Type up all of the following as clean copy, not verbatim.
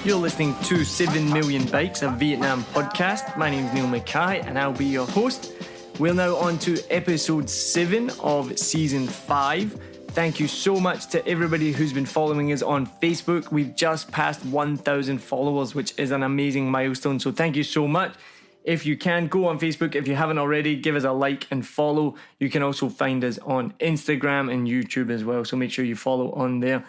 You're listening to 7 Million Bikes, a Vietnam podcast. My name's Neil Mackay and I'll be your host. We're now on to episode 7 of season 5. Thank you so much to everybody who's been following us on Facebook. We've just passed 1,000 followers, which is an amazing milestone. So thank you so much. If you can, go on Facebook. If you haven't already, give us a like and follow. You can also find us on Instagram and YouTube as well. So make sure you follow on there.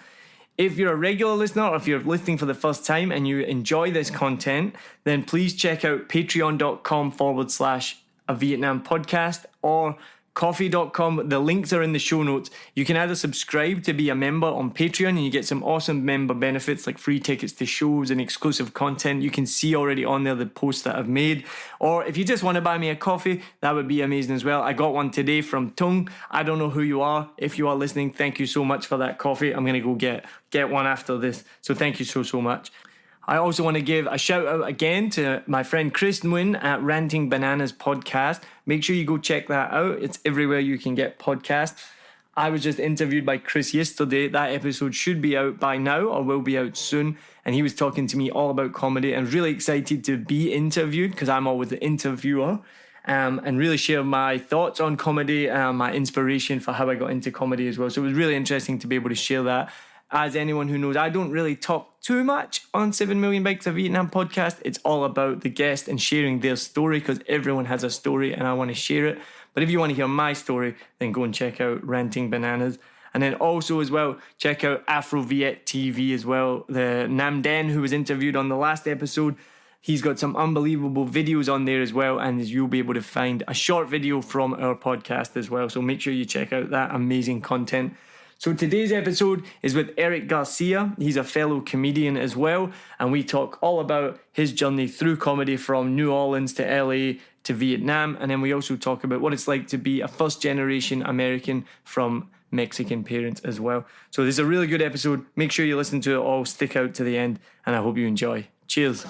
If you're a regular listener or if you're listening for the first time and you enjoy this content, then please check out patreon.com/a Vietnam podcast or coffee.com. The links are in the show notes. You can either subscribe to be a member on Patreon and you get some awesome member benefits like free tickets to shows and exclusive content. You can see already on there the posts that I've made. Or if you just want to buy me a coffee, that would be amazing as well. I got one today from Tung. I don't know who you are. If you are listening, thank you so much for that coffee. I'm going to go get one after this. So thank you so much. I also want to give a shout out again to my friend Kristel at Ranting Bananas podcast. Make sure you go check that out. It's everywhere you can get podcasts. I was just interviewed by Chris yesterday. That episode should be out by now or will be out soon. And he was talking to me all about comedy and really excited to be interviewed because I'm always the interviewer. And really share my thoughts on comedy, my inspiration for how I got into comedy as well. So it was really interesting to be able to share that. As anyone who knows, I don't really talk too much on 7 Million Bikes of Vietnam podcast. It's all about the guest and sharing their story because everyone has a story and I want to share it. But if you want to hear my story, then go and check out Ranting Bananas. And then also as well, check out Afro Viet TV as well. The Nam Den, who was interviewed on the last episode, he's got some unbelievable videos on there as well. And you'll be able to find a short video from our podcast as well. So make sure you check out that amazing content. So today's episode is with Erick Garcia. He's a fellow comedian as well. And we talk all about his journey through comedy from New Orleans to LA to Vietnam. And then we also talk about what it's like to be a first-generation American from Mexican parents as well. So this is a really good episode. Make sure you listen to it all. Stick out to the end. And I hope you enjoy. Cheers.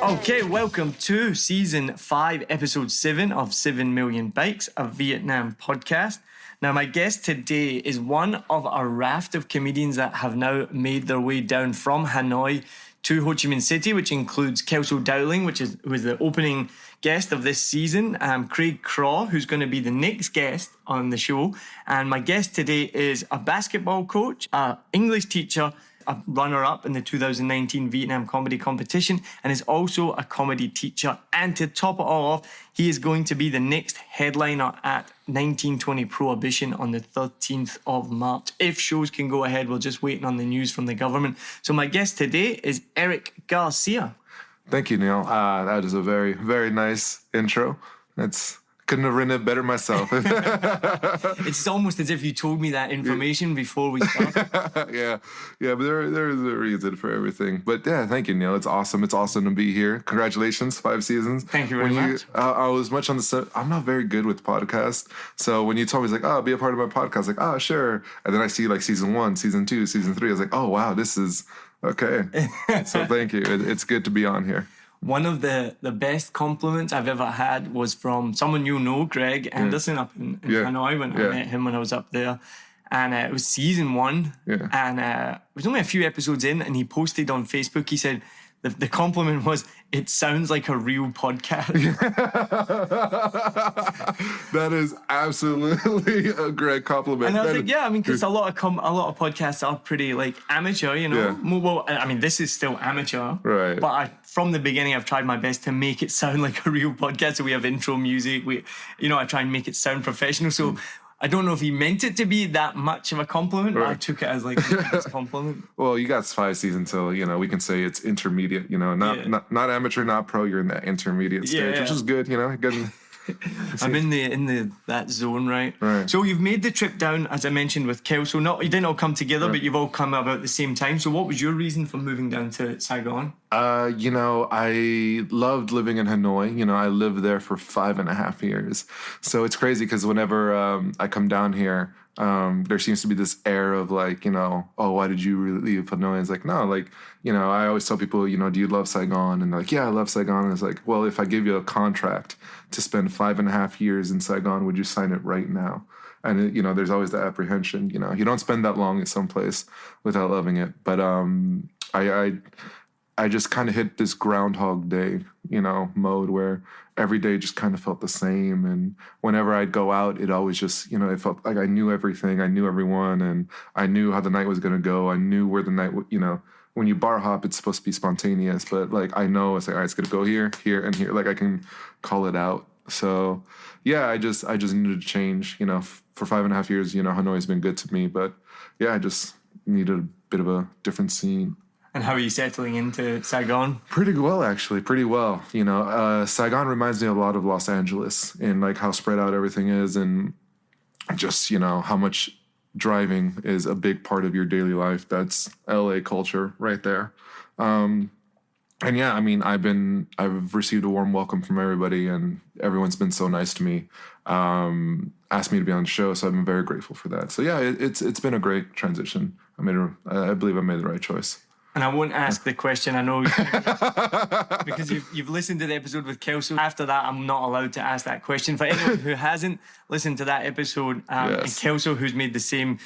Okay, welcome to Season 5, Episode 7 of 7 Million Bikes, a Vietnam podcast. Now, my guest today is one of a raft of comedians that have now made their way down from Hanoi to Ho Chi Minh City, which includes Kelso Dowling, who is the opening guest of this season, Craig Craw, who's going to be the next guest on the show. And my guest today is a basketball coach, an English teacher, a runner-up in the 2019 Vietnam Comedy Competition, and is also a comedy teacher. And to top it all off, he is going to be the next headliner at 1920 Prohibition on the 13th of March. If shows can go ahead, we're just waiting on the news from the government. So my guest today is Erick Garcia. Thank you, Neil. That is a very, very nice intro. Couldn't have written it better myself. It's almost as if you told me that information before we started. yeah, but there's a reason for everything. But yeah, thank you, Neil. It's awesome. It's awesome to be here. Congratulations, 5 seasons. Thank you very much. I was much on the. I'm not very good with podcasts, so when you told me, it's like, oh, be a part of my podcast, I was like, oh, sure. And then I see like season 1, season 2, season 3. I was like, oh wow, this is okay. So thank you. It's good to be on here. One of the best compliments I've ever had was from someone you know, Greg Anderson, up in Hanoi when I met him when I was up there. And it was season 1. Yeah. And it was only a few episodes in, and he posted on Facebook, he said, the compliment was, it sounds like a real podcast. That is absolutely a great compliment. And I was like, yeah, I mean, because a lot of podcasts are pretty like amateur, you know. Yeah. Well, I mean, this is still amateur, right? But from the beginning, I've tried my best to make it sound like a real podcast. So we have intro music. I try and make it sound professional. So. I don't know if he meant it to be that much of a compliment, but I took it as like a compliment. Well, you got 5 seasons till, we can say it's intermediate, not amateur, not pro, you're in that intermediate stage, which is good, good. I'm in that zone, right? So you've made the trip down, as I mentioned, with Kelso. You didn't all come together, but you've all come about the same time. So what was your reason for moving down to Saigon? I loved living in Hanoi. I lived there for 5.5 years. So it's crazy because whenever I come down here, there seems to be this air of like, oh, why did you leave Hanoi? It's like, no, like, I always tell people, do you love Saigon? And they're like, yeah, I love Saigon. And it's like, well, if I give you a contract to spend 5.5 years in Saigon, would you sign it right now? And, there's always that apprehension, you don't spend that long at some place without loving it. But I just kind of hit this Groundhog Day, mode where every day just kind of felt the same. And whenever I'd go out, it always just, it felt like I knew everything. I knew everyone, and I knew how the night was going to go. I knew where the night, when you bar hop, it's supposed to be spontaneous, but like, I know it's like, all right, it's going to go here, here, and here. Like I can call it out. So yeah, I just needed to change, for 5.5 years, Hanoi's been good to me, but yeah, I just needed a bit of a different scene. And how are you settling into Saigon? Pretty well, actually. Pretty well. Saigon reminds me a lot of Los Angeles in like how spread out everything is, and just, how much driving is a big part of your daily life. That's LA culture right there. And yeah, I mean, I've received a warm welcome from everybody, and everyone's been so nice to me. Asked me to be on the show, so I've been very grateful for that. So yeah, it's been a great transition. I believe I made the right choice. And I won't ask the question, I know, because you've listened to the episode with Kelso. After that, I'm not allowed to ask that question. For anyone who hasn't listened to that episode, and Kelso, who's made the same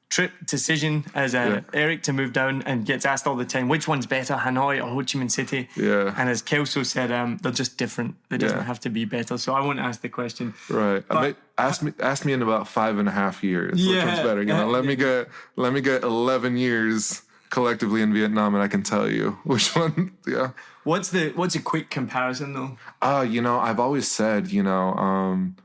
trip decision as Erick to move down, and gets asked all the time, which one's better, Hanoi or Ho Chi Minh City? Yeah. And as Kelso said, they're just different. They doesn't have to be better. So I won't ask the question. Right. Ask me in about 5.5 years. Which one's better? Let me get 11 years collectively in Vietnam, and I can tell you which one. Yeah. What's a quick comparison though? I've always said, Saigon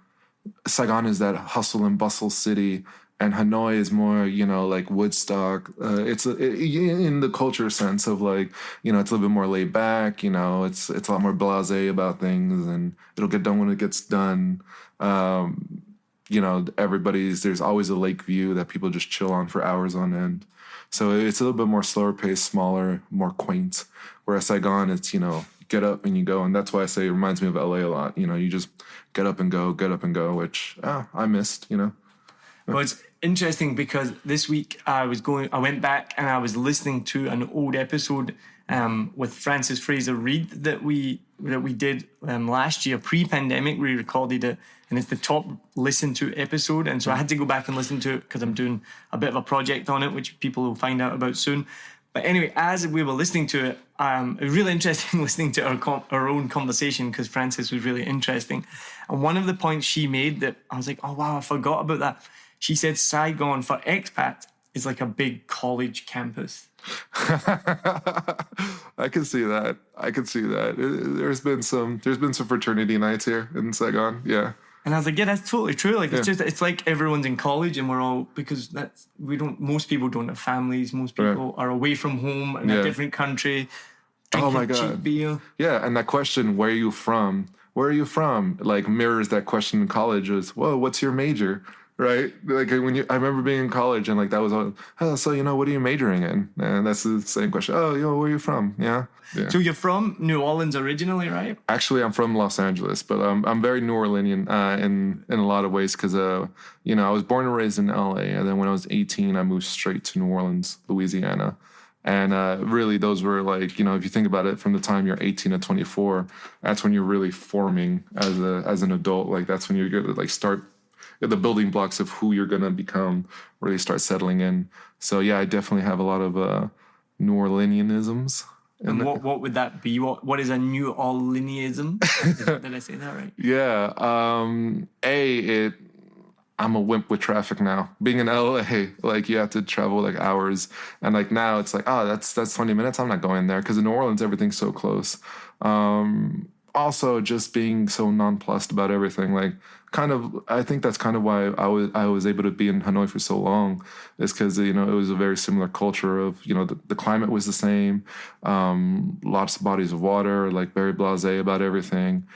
is that hustle and bustle city, and Hanoi is more, like Woodstock. It's in the culture sense of like, it's a little bit more laid back. It's a lot more blasé about things, and it'll get done when it gets done. There's always a lake view that people just chill on for hours on end. So it's a little bit more slower paced, smaller, more quaint. Whereas Saigon, it's, get up and you go. And that's why I say it reminds me of LA a lot. You just get up and go, which I missed, Well, it's interesting because this week I went back and I was listening to an old episode with Francis Fraser Reid that we did last year, pre-pandemic. We recorded it, and it's the top listened to episode. And so I had to go back and listen to it because I'm doing a bit of a project on it, which people will find out about soon. But anyway, as we were listening to it, it was really interesting listening to our own conversation because Francis was really interesting. And one of the points she made that I was like, oh, wow, I forgot about that. She said Saigon for expat is like a big college campus. I can see that. There's been some fraternity nights here in Saigon. Yeah. And I was like, yeah, that's totally true. Like, it's like everyone's in college and we're all, because most people don't have families. Most people are away from home in a different country. Drinking cheap beer. Yeah. And that question, where are you from? Like mirrors that question in college is, whoa, what's your major? Right? Like I remember being in college and like that was all, so, what are you majoring in? And that's the same question. Oh, where are you from? Yeah. So you're from New Orleans originally, right? Actually, I'm from Los Angeles, but I'm very New Orleanian in a lot of ways because, I was born and raised in LA. And then when I was 18, I moved straight to New Orleans, Louisiana. And really, those were like, if you think about it, from the time you're 18 to 24, that's when you're really forming as an adult. Like that's when you're going to like start the building blocks of who you're going to become really start settling in. So yeah, I definitely have a lot of New Orleanianisms. And what would that be? What is a New Orleanianism? Did I say that right? Yeah. I'm a wimp with traffic now. Being in LA, like you have to travel like hours. And like now it's like, that's 20 minutes. I'm not going there because in New Orleans, everything's so close. Also just being so nonplussed about everything, like I think that's kind of why I was able to be in Hanoi for so long, is because, it was a very similar culture of, the climate was the same, lots of bodies of water, like very blasé about everything,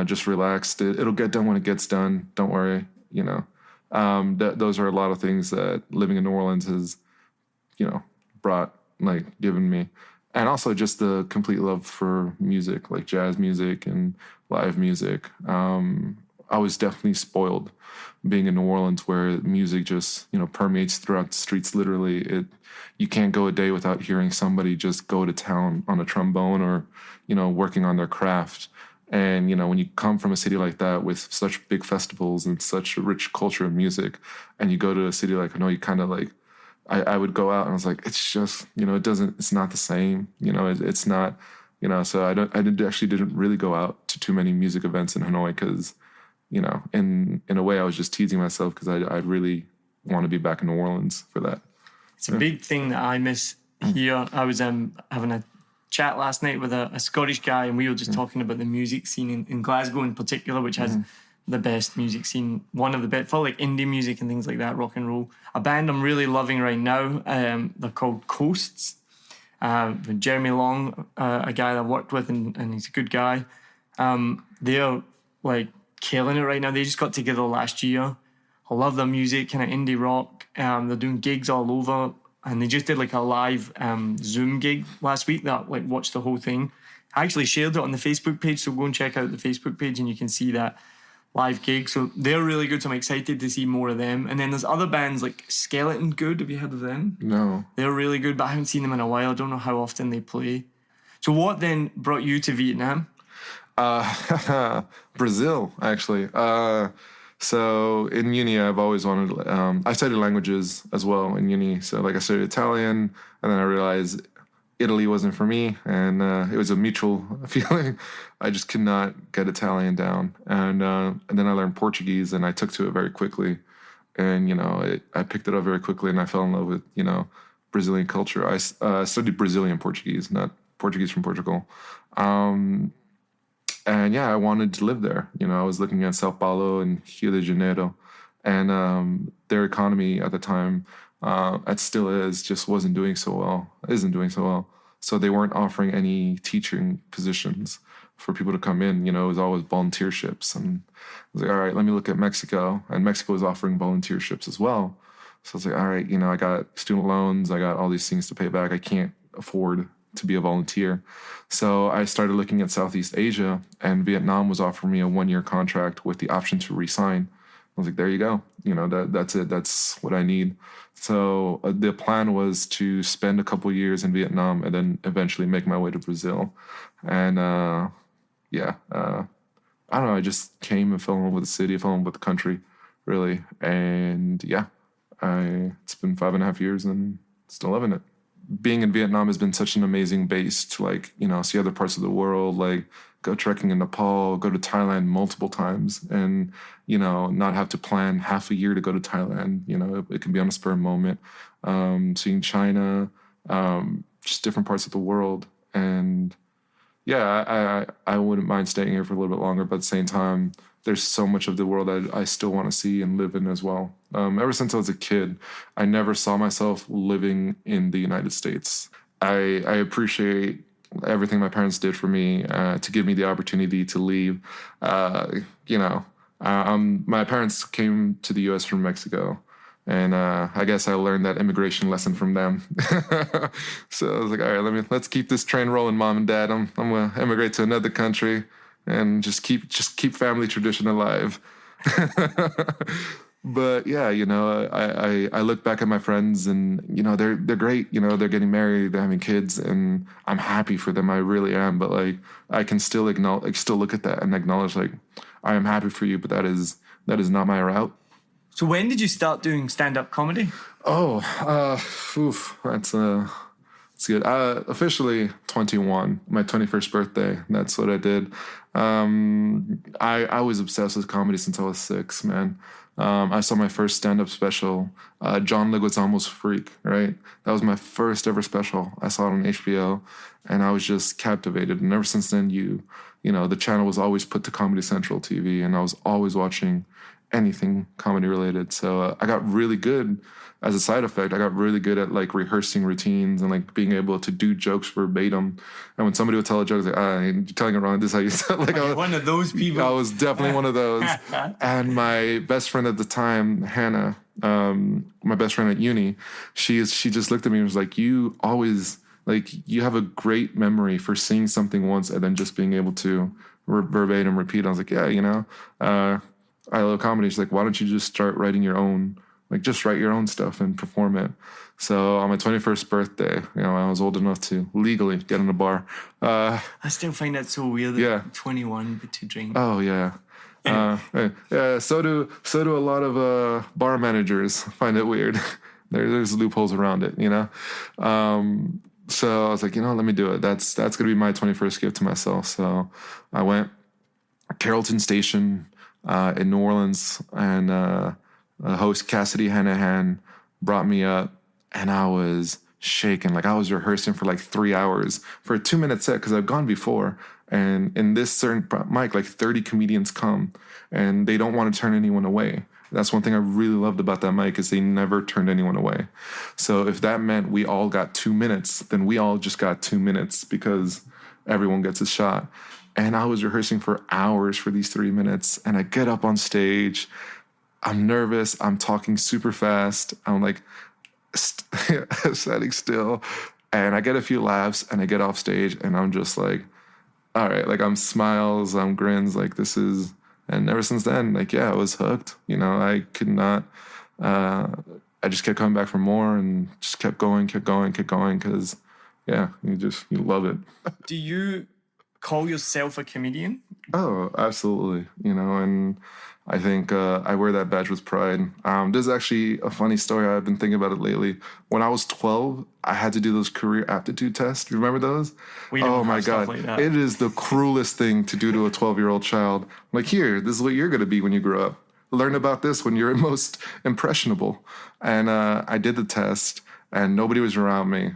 just relaxed. It'll get done when it gets done. Don't worry, those are a lot of things that living in New Orleans has, given me. And also just the complete love for music, like jazz music and live music. I was definitely spoiled being in New Orleans, where music just, permeates throughout the streets. Literally, you can't go a day without hearing somebody just go to town on a trombone or, working on their craft. And, when you come from a city like that with such big festivals and such a rich culture of music, and you go to a city like Hanoi, you kind of like, I would go out and I was like, it's just, it's not the same, it's not, so didn't really go out to too many music events in Hanoi because, in a way I was just teasing myself because I'd really want to be back in New Orleans for that. It's a big thing that I miss here. I was having a chat last night with a Scottish guy, and we were just talking about the music scene in Glasgow in particular, which has the best music scene, one of the best, for like indie music and things like that, rock and roll. A band I'm really loving right now, they're called Coasts. With Jeremy Long, a guy that I worked with, and he's a good guy. They're like killing it right now. They just got together last year. I love their music, kind of indie rock. They're doing gigs all over, and they just did like a live Zoom gig last week that like watched the whole thing. I actually shared it on the Facebook page, so go and check out the Facebook page and you can see that live gig. So they're really good, so I'm excited to see more of them. And then there's other bands like Skeleton Good. Have you heard of them? No. They're really good, but I haven't seen them in a while. I don't know how often they play. So what then brought you to Vietnam? Brazil, actually. So in uni, I've always wanted, I studied languages as well in uni. So like I studied Italian, and then I realized Italy wasn't for me, and it was a mutual feeling. I just could not get Italian down. And then I learned Portuguese, and I took to it very quickly. And, I picked it up very quickly, and I fell in love with, Brazilian culture. I studied Brazilian Portuguese, not Portuguese from Portugal. And yeah, I wanted to live there. I was looking at Sao Paulo and Rio de Janeiro, and their economy at the time, it still is, just isn't doing so well. So they weren't offering any teaching positions for people to come in. It was always volunteerships. And I was like, all right, let me look at Mexico. And Mexico was offering volunteerships as well. So I was like, all right, I got student loans, I got all these things to pay back. I can't afford to be a volunteer. So I started looking at Southeast Asia, and Vietnam was offering me a 1-year contract with the option to resign. I was like, there you go. That's it. That's what I need. So the plan was to spend a couple years in Vietnam and then eventually make my way to Brazil. And I don't know. I just came and fell in love with the city, fell in love with the country, really. And yeah, it's been 5.5 years and still loving it. Being in Vietnam has been such an amazing base to see other parts of the world, like go trekking in Nepal, go to Thailand multiple times, and, not have to plan half a year to go to Thailand. It can be on a spur moment. Seeing China, just different parts of the world. And yeah, I wouldn't mind staying here for a little bit longer, but at the same time, there's so much of the world that I still want to see and live in as well. Ever since I was a kid, I never saw myself living in the United States. I appreciate everything my parents did for me to give me the opportunity to leave. My parents came to the U.S. from Mexico, and I guess I learned that immigration lesson from them. So I was like, all right, let's keep this train rolling, Mom and Dad. I'm gonna immigrate to another country and just keep family tradition alive. But yeah, I look back at my friends, and they're great. They're getting married, they're having kids, and I'm happy for them. I really am. But I can still look at that and acknowledge I am happy for you, but that is not my route. So when did you start doing stand-up comedy? That's good. Officially 21, my 21st birthday. That's what I did. I was obsessed with comedy since I was 6, man. I saw my first stand-up special, John Leguizamo's Freak, right? That was my first ever special. I saw it on HBO, and I was just captivated. And ever since then, the channel was always put to Comedy Central TV, and I was always watching anything comedy related. So I got really good. As a side effect, I got really good at rehearsing routines and being able to do jokes verbatim. And when somebody would tell a joke, you're telling it wrong. This is how you said. I was one of those people. I was definitely one of those. And my best friend at the time, Hannah, my best friend at uni, she just looked at me and was like, "You always you have a great memory for seeing something once and then just being able to verbatim repeat." I was like, "Yeah, I love comedy." She's like, "Why don't you just start writing your own?" Just write your own stuff and perform it. So on my 21st birthday, I was old enough to legally get in a bar. I still find that so weird. Yeah. 21 but to drink. Oh yeah. Yeah. So do a lot of bar managers find it weird. There's loopholes around it, you know? So I was like, let me do it. That's going to be my 21st gift to myself. So I went Carrollton Station in New Orleans, and host Cassidy Hanahan brought me up, and I was shaking. Like, I was rehearsing for like 3 hours for a 2-minute set because I've gone before. And in this certain mic, like 30 comedians come, and they don't want to turn anyone away. That's one thing I really loved about that mic, is they never turned anyone away. So if that meant we all got 2 minutes, then we all just got 2 minutes, because everyone gets a shot. And I was rehearsing for hours for these 3 minutes, and I get up on stage. I'm nervous. I'm talking super fast. I'm like standing still, and I get a few laughs, and I get off stage, and I'm just like, all right, like, I'm smiles, I'm grins, like, this is. And ever since then, like, yeah, I was hooked. I could not. I just kept coming back for more, and just kept going, because, yeah, you love it. Do you call yourself a comedian? Oh, absolutely. And I think I wear that badge with pride. There's actually a funny story. I've been thinking about it lately. When I was 12, I had to do those career aptitude tests. Do you remember those? Oh my God. Like that. It is the cruelest thing to do to a 12-year-old child. Like, here, this is what you're going to be when you grow up. Learn about this when you're most impressionable. And I did the test, and nobody was around me,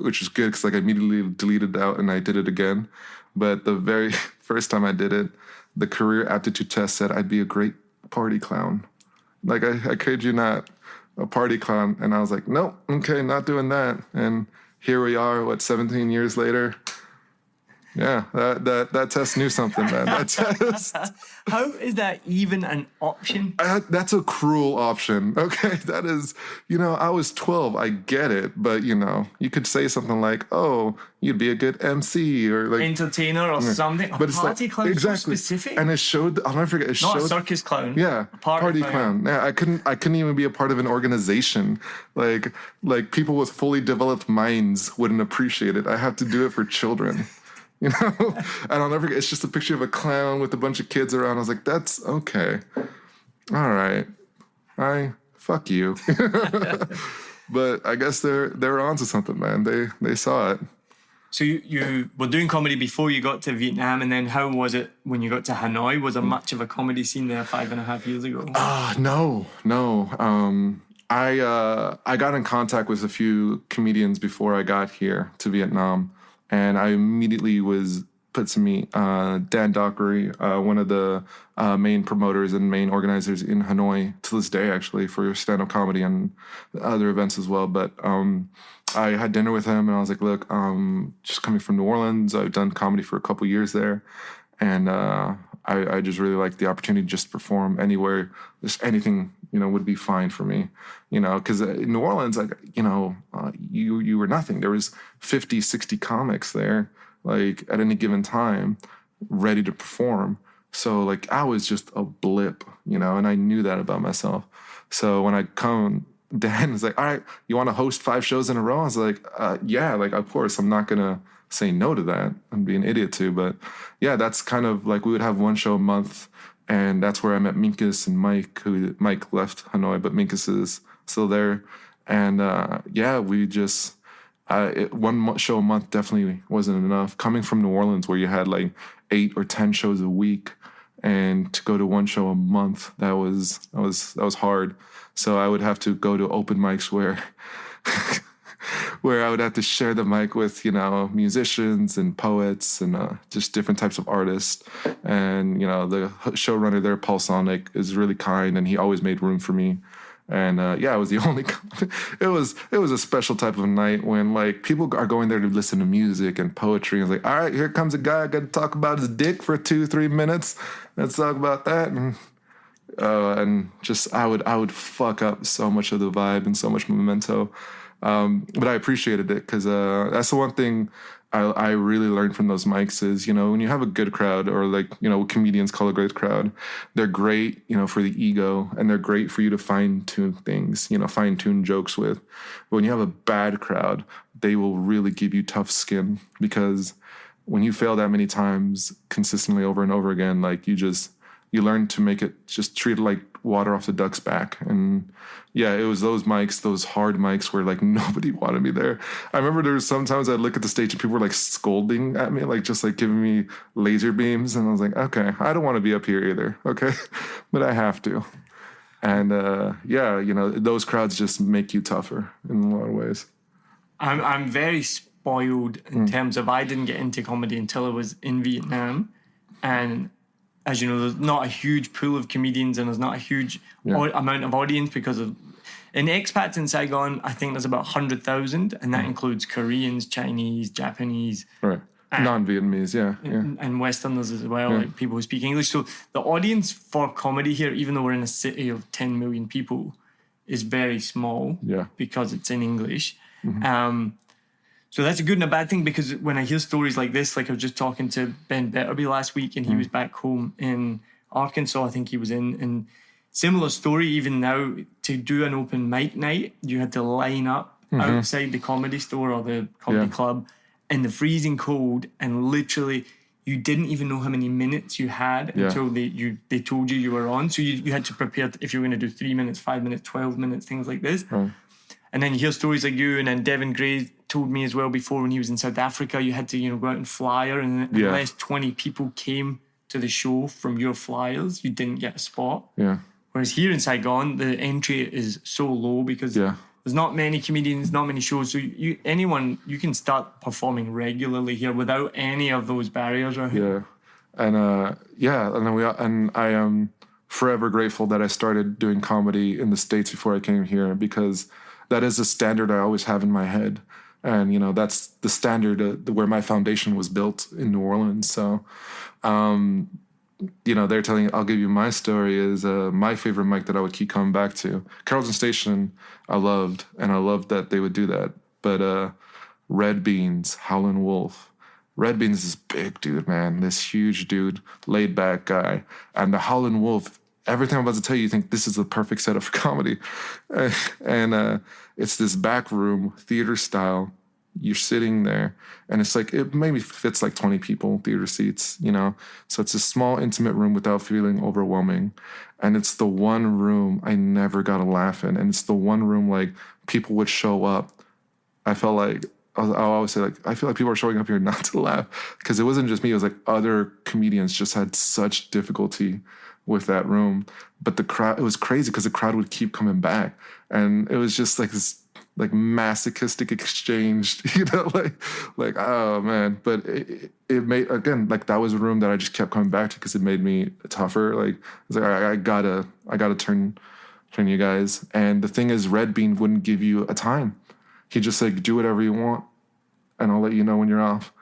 which is good, because like, I immediately deleted it out and I did it again. But the very first time I did it, the career aptitude test said I'd be a great party clown. Like, I kid you not, a party clown. And I was like, nope, okay, not doing that. And here we are, 17 years later. Yeah, that test knew something, man. That test. How is that even an option? That's a cruel option. Okay, that is, I was 12. I get it, but you could say something like, "Oh, you'd be a good MC or like entertainer or something." But it's party clown, exactly so specific. And it showed. I'll never forget. It Not showed, a circus clown. Yeah, party clown. Yeah, I couldn't even be a part of an organization. Like people with fully developed minds wouldn't appreciate it. I have to do it for children. And I'll never forget, it's just a picture of a clown with a bunch of kids around. I was like, that's okay. All right. Fuck you. But I guess they're onto something, man. They saw it. So you were doing comedy before you got to Vietnam, and then how was it when you got to Hanoi? Was there much of a comedy scene there 5.5 years ago? No. I got in contact with a few comedians before I got here to Vietnam. And I immediately was put to meet Dan Dockery, one of the main promoters and main organizers in Hanoi to this day, actually, for stand-up comedy and other events as well. But I had dinner with him, and I was like, look, just coming from New Orleans. I've done comedy for a couple years there. And I just really like the opportunity to just perform anywhere. Just anything, would be fine for me. Because in New Orleans, you were nothing. There was 50, 60 comics there, like, at any given time, ready to perform. So, like, I was just a blip, and I knew that about myself. So when I come, Dan was like, all right, you want to host 5 shows in a row? I was like, yeah, like, of course, I'm not going to say no to that. I'd be an idiot too. But yeah, that's kind of like, we would have one show a month. And that's where I met Minkus and Mike, Mike left Hanoi, but Minkus is still there. And yeah, we just, one show a month definitely wasn't enough. Coming from New Orleans, where you had like 8 or 10 shows a week, and to go to one show a month, that was hard. So I would have to go to open mics where where I would have to share the mic with, musicians and poets and just different types of artists. And, the showrunner there, Paul Sonic, is really kind, and he always made room for me. And yeah, I was the only. It was a special type of night when, like, people are going there to listen to music and poetry. And it's like, all right, here comes a guy. I got to talk about his dick for 2-3 minutes. Let's talk about that. And just I would fuck up so much of the vibe and so much memento. But I appreciated it, because that's the one thing I really learned from those mics is, when you have a good crowd, or like, what comedians call a great crowd, they're great, for the ego, and they're great for you to fine-tune things, fine-tune jokes with. But when you have a bad crowd, they will really give you tough skin, because when you fail that many times consistently over and over again, like, you learn to make it just treat it like water off the duck's back. And yeah, it was those mics, those hard mics where like nobody wanted me there. I remember there was sometimes I'd look at the stage and people were like scolding at me, like just like giving me laser beams. And I was like, okay, I don't want to be up here either. Okay. But I have to. And yeah, you know, those crowds just make you tougher in a lot of ways. I'm very spoiled in terms of I didn't get into comedy until I was in Vietnam. And as you know, there's not a huge pool of comedians and there's not a huge amount of audience because of... In expats in Saigon, I think there's about 100,000, and that includes Koreans, Chinese, Japanese. Right. Non-Vietnamese, yeah. And Westerners as well, like people who speak English. So the audience for comedy here, even though we're in a city of 10 million people, is very small because it's in English. So that's a good and a bad thing, because when I hear stories like this, like I was just talking to Ben Betterby last week, and he was back home in Arkansas, I think he was in, and similar story even now, to do an open mic night, you had to line up outside the comedy store or the comedy club in the freezing cold, and literally you didn't even know how many minutes you had until they told you were on. So you had to prepare if you were going to do 3 minutes, 5 minutes, 12 minutes, things like this. And then you hear stories like you, and then Devin Gray told me as well before when he was in South Africa, you had to, you know, go out and flyer, and unless 20 people came to the show from your flyers, you didn't get a spot. Whereas here in Saigon, the entry is so low because there's not many comedians, not many shows. So you can start performing regularly here without any of those barriers. Right? And I am forever grateful that I started doing comedy in the States before I came here, because that is a standard I always have in my head. And, you know, that's the standard where my foundation was built in New Orleans. So, you know, they're telling, I'll give you my story, is my favorite mic that I would keep coming back to. Carrollton Station, I loved, and I loved that they would do that. But Red Beans, Howlin' Wolf. Red Beans is big dude, man. This huge dude, laid back guy. And the Howlin' Wolf, everything I'm about to tell you, you think this is the perfect setup for comedy. And it's this back room, theater style. You're sitting there, and it's like, it maybe fits like 20 people, theater seats, you know? So it's a small, intimate room without feeling overwhelming. And it's the one room I never got a laugh in. And it's the one room, like, people would show up. I felt like, I'll always say, like, I feel like people are showing up here not to laugh, because it wasn't just me. It was like other comedians just had such difficulty with that room. But the crowd, it was crazy because the crowd would keep coming back. And it was just like this, like, masochistic exchange, you know, like oh man. But it made, again, like, that was a room that I just kept coming back to because it made me tougher. Like, I was like, I gotta turn you guys. And the thing is, Red Bean wouldn't give you a time. He just like, do whatever you want, and I'll let you know when you're off.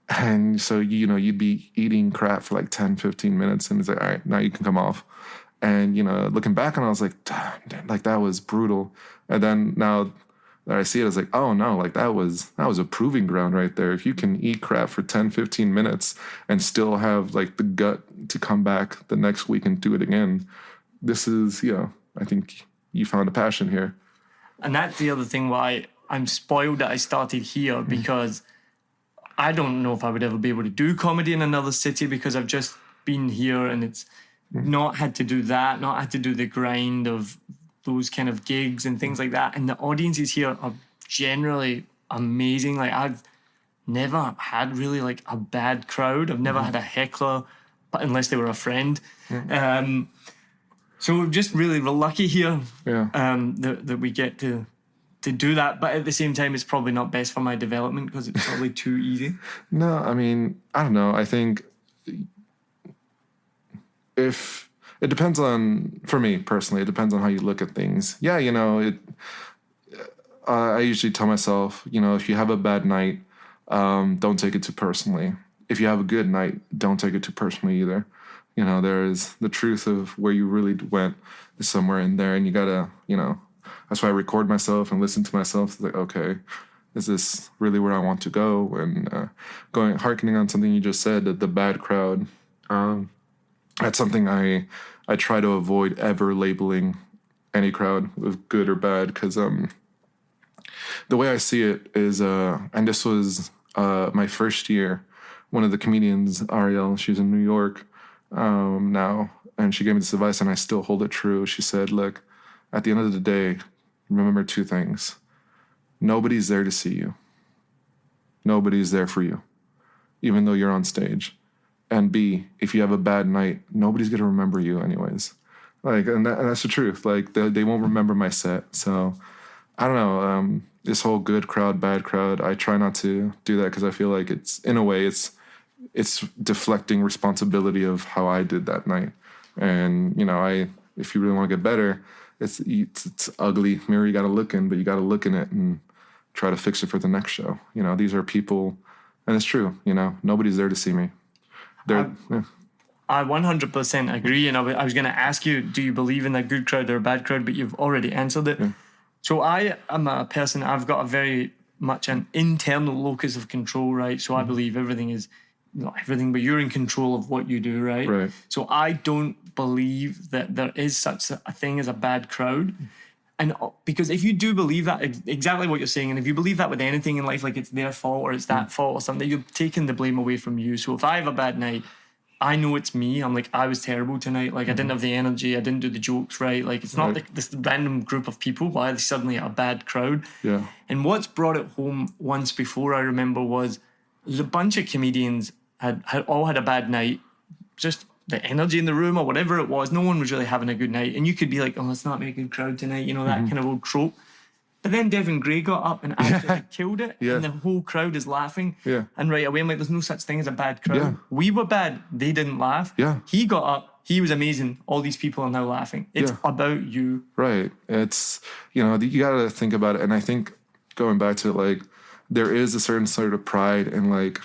And so, you know, you'd be eating crap for like 10, 15 minutes, and it's like, all right, now you can come off. And, you know, looking back on it, I was like, damn, like, that was brutal. And then now that I see it, I was like, oh no, like, that was a proving ground right there. If you can eat crap for 10, 15 minutes and still have like the gut to come back the next week and do it again, this is, you know, I think you found a passion here. And that's the other thing why I'm spoiled that I started here, because I don't know if I would ever be able to do comedy in another city, because I've just been here and it's not had to do that, not had to do the grind of those kind of gigs and things like that. And the audiences here are generally amazing. Like, I've never had really like a bad crowd. I've never had a heckler, but unless they were a friend. So we're just really lucky here that we get to do that. But at the same time, it's probably not best for my development because it's probably too easy. No, I mean, I don't know. I think if it depends on, for me personally, it depends on how you look at things. Yeah, you know, I usually tell myself, you know, if you have a bad night, don't take it too personally. If you have a good night, don't take it too personally either. You know, there's the truth of where you really went is somewhere in there, and you gotta, you know, that's why I record myself and listen to myself. It's like, okay, is this really where I want to go? And harkening on something you just said, the bad crowd, that's something I try to avoid ever labeling any crowd with good or bad, because the way I see it is, and this was my first year, one of the comedians, Ariel, she was in New York, now, and she gave me this advice, and I still hold it true. She said, look, at the end of the day, remember 2 things. Nobody's there to see you. Nobody's there for you, even though you're on stage. And B, if you have a bad night, nobody's going to remember you anyways. Like, and that's the truth. Like, they won't remember my set. So, I don't know. This whole good crowd, bad crowd, I try not to do that because I feel like it's, in a way, it's deflecting responsibility of how I did that night. And, you know, if you really want to get better, it's ugly mirror you got to look in, but you got to look in it and try to fix it for the next show. You know, these are people, and it's true, you know, nobody's there to see me. I 100% agree. And I was going to ask you, do you believe in a good crowd or a bad crowd? But you've already answered it. Yeah. So I am a person, I've got a very much an internal locus of control, right? So I believe everything is, not everything, but you're in control of what you do, right? Right. So I don't believe that there is such a thing as a bad crowd. And because if you do believe that, exactly what you're saying, and if you believe that with anything in life, like it's their fault or it's that fault or something, you're taking the blame away from you. So if I have a bad night, I know it's me. I'm like, I was terrible tonight. Like, I didn't have the energy. I didn't do the jokes right. Like, it's not like this random group of people. Why are they suddenly a bad crowd? Yeah. And what's brought it home once before, I remember, was there's a bunch of comedians had all had a bad night. Just the energy in the room or whatever it was. No one was really having a good night. And you could be like, oh, it's not a good crowd tonight. You know, that kind of old trope. But then Devin Gray got up and actually killed it. Yeah. And the whole crowd is laughing. Yeah. And right away, I'm like, there's no such thing as a bad crowd. Yeah. We were bad. They didn't laugh. Yeah. He got up. He was amazing. All these people are now laughing. It's about you. Right. It's, you know, you got to think about it. And I think going back to, like, there is a certain sort of pride in, like,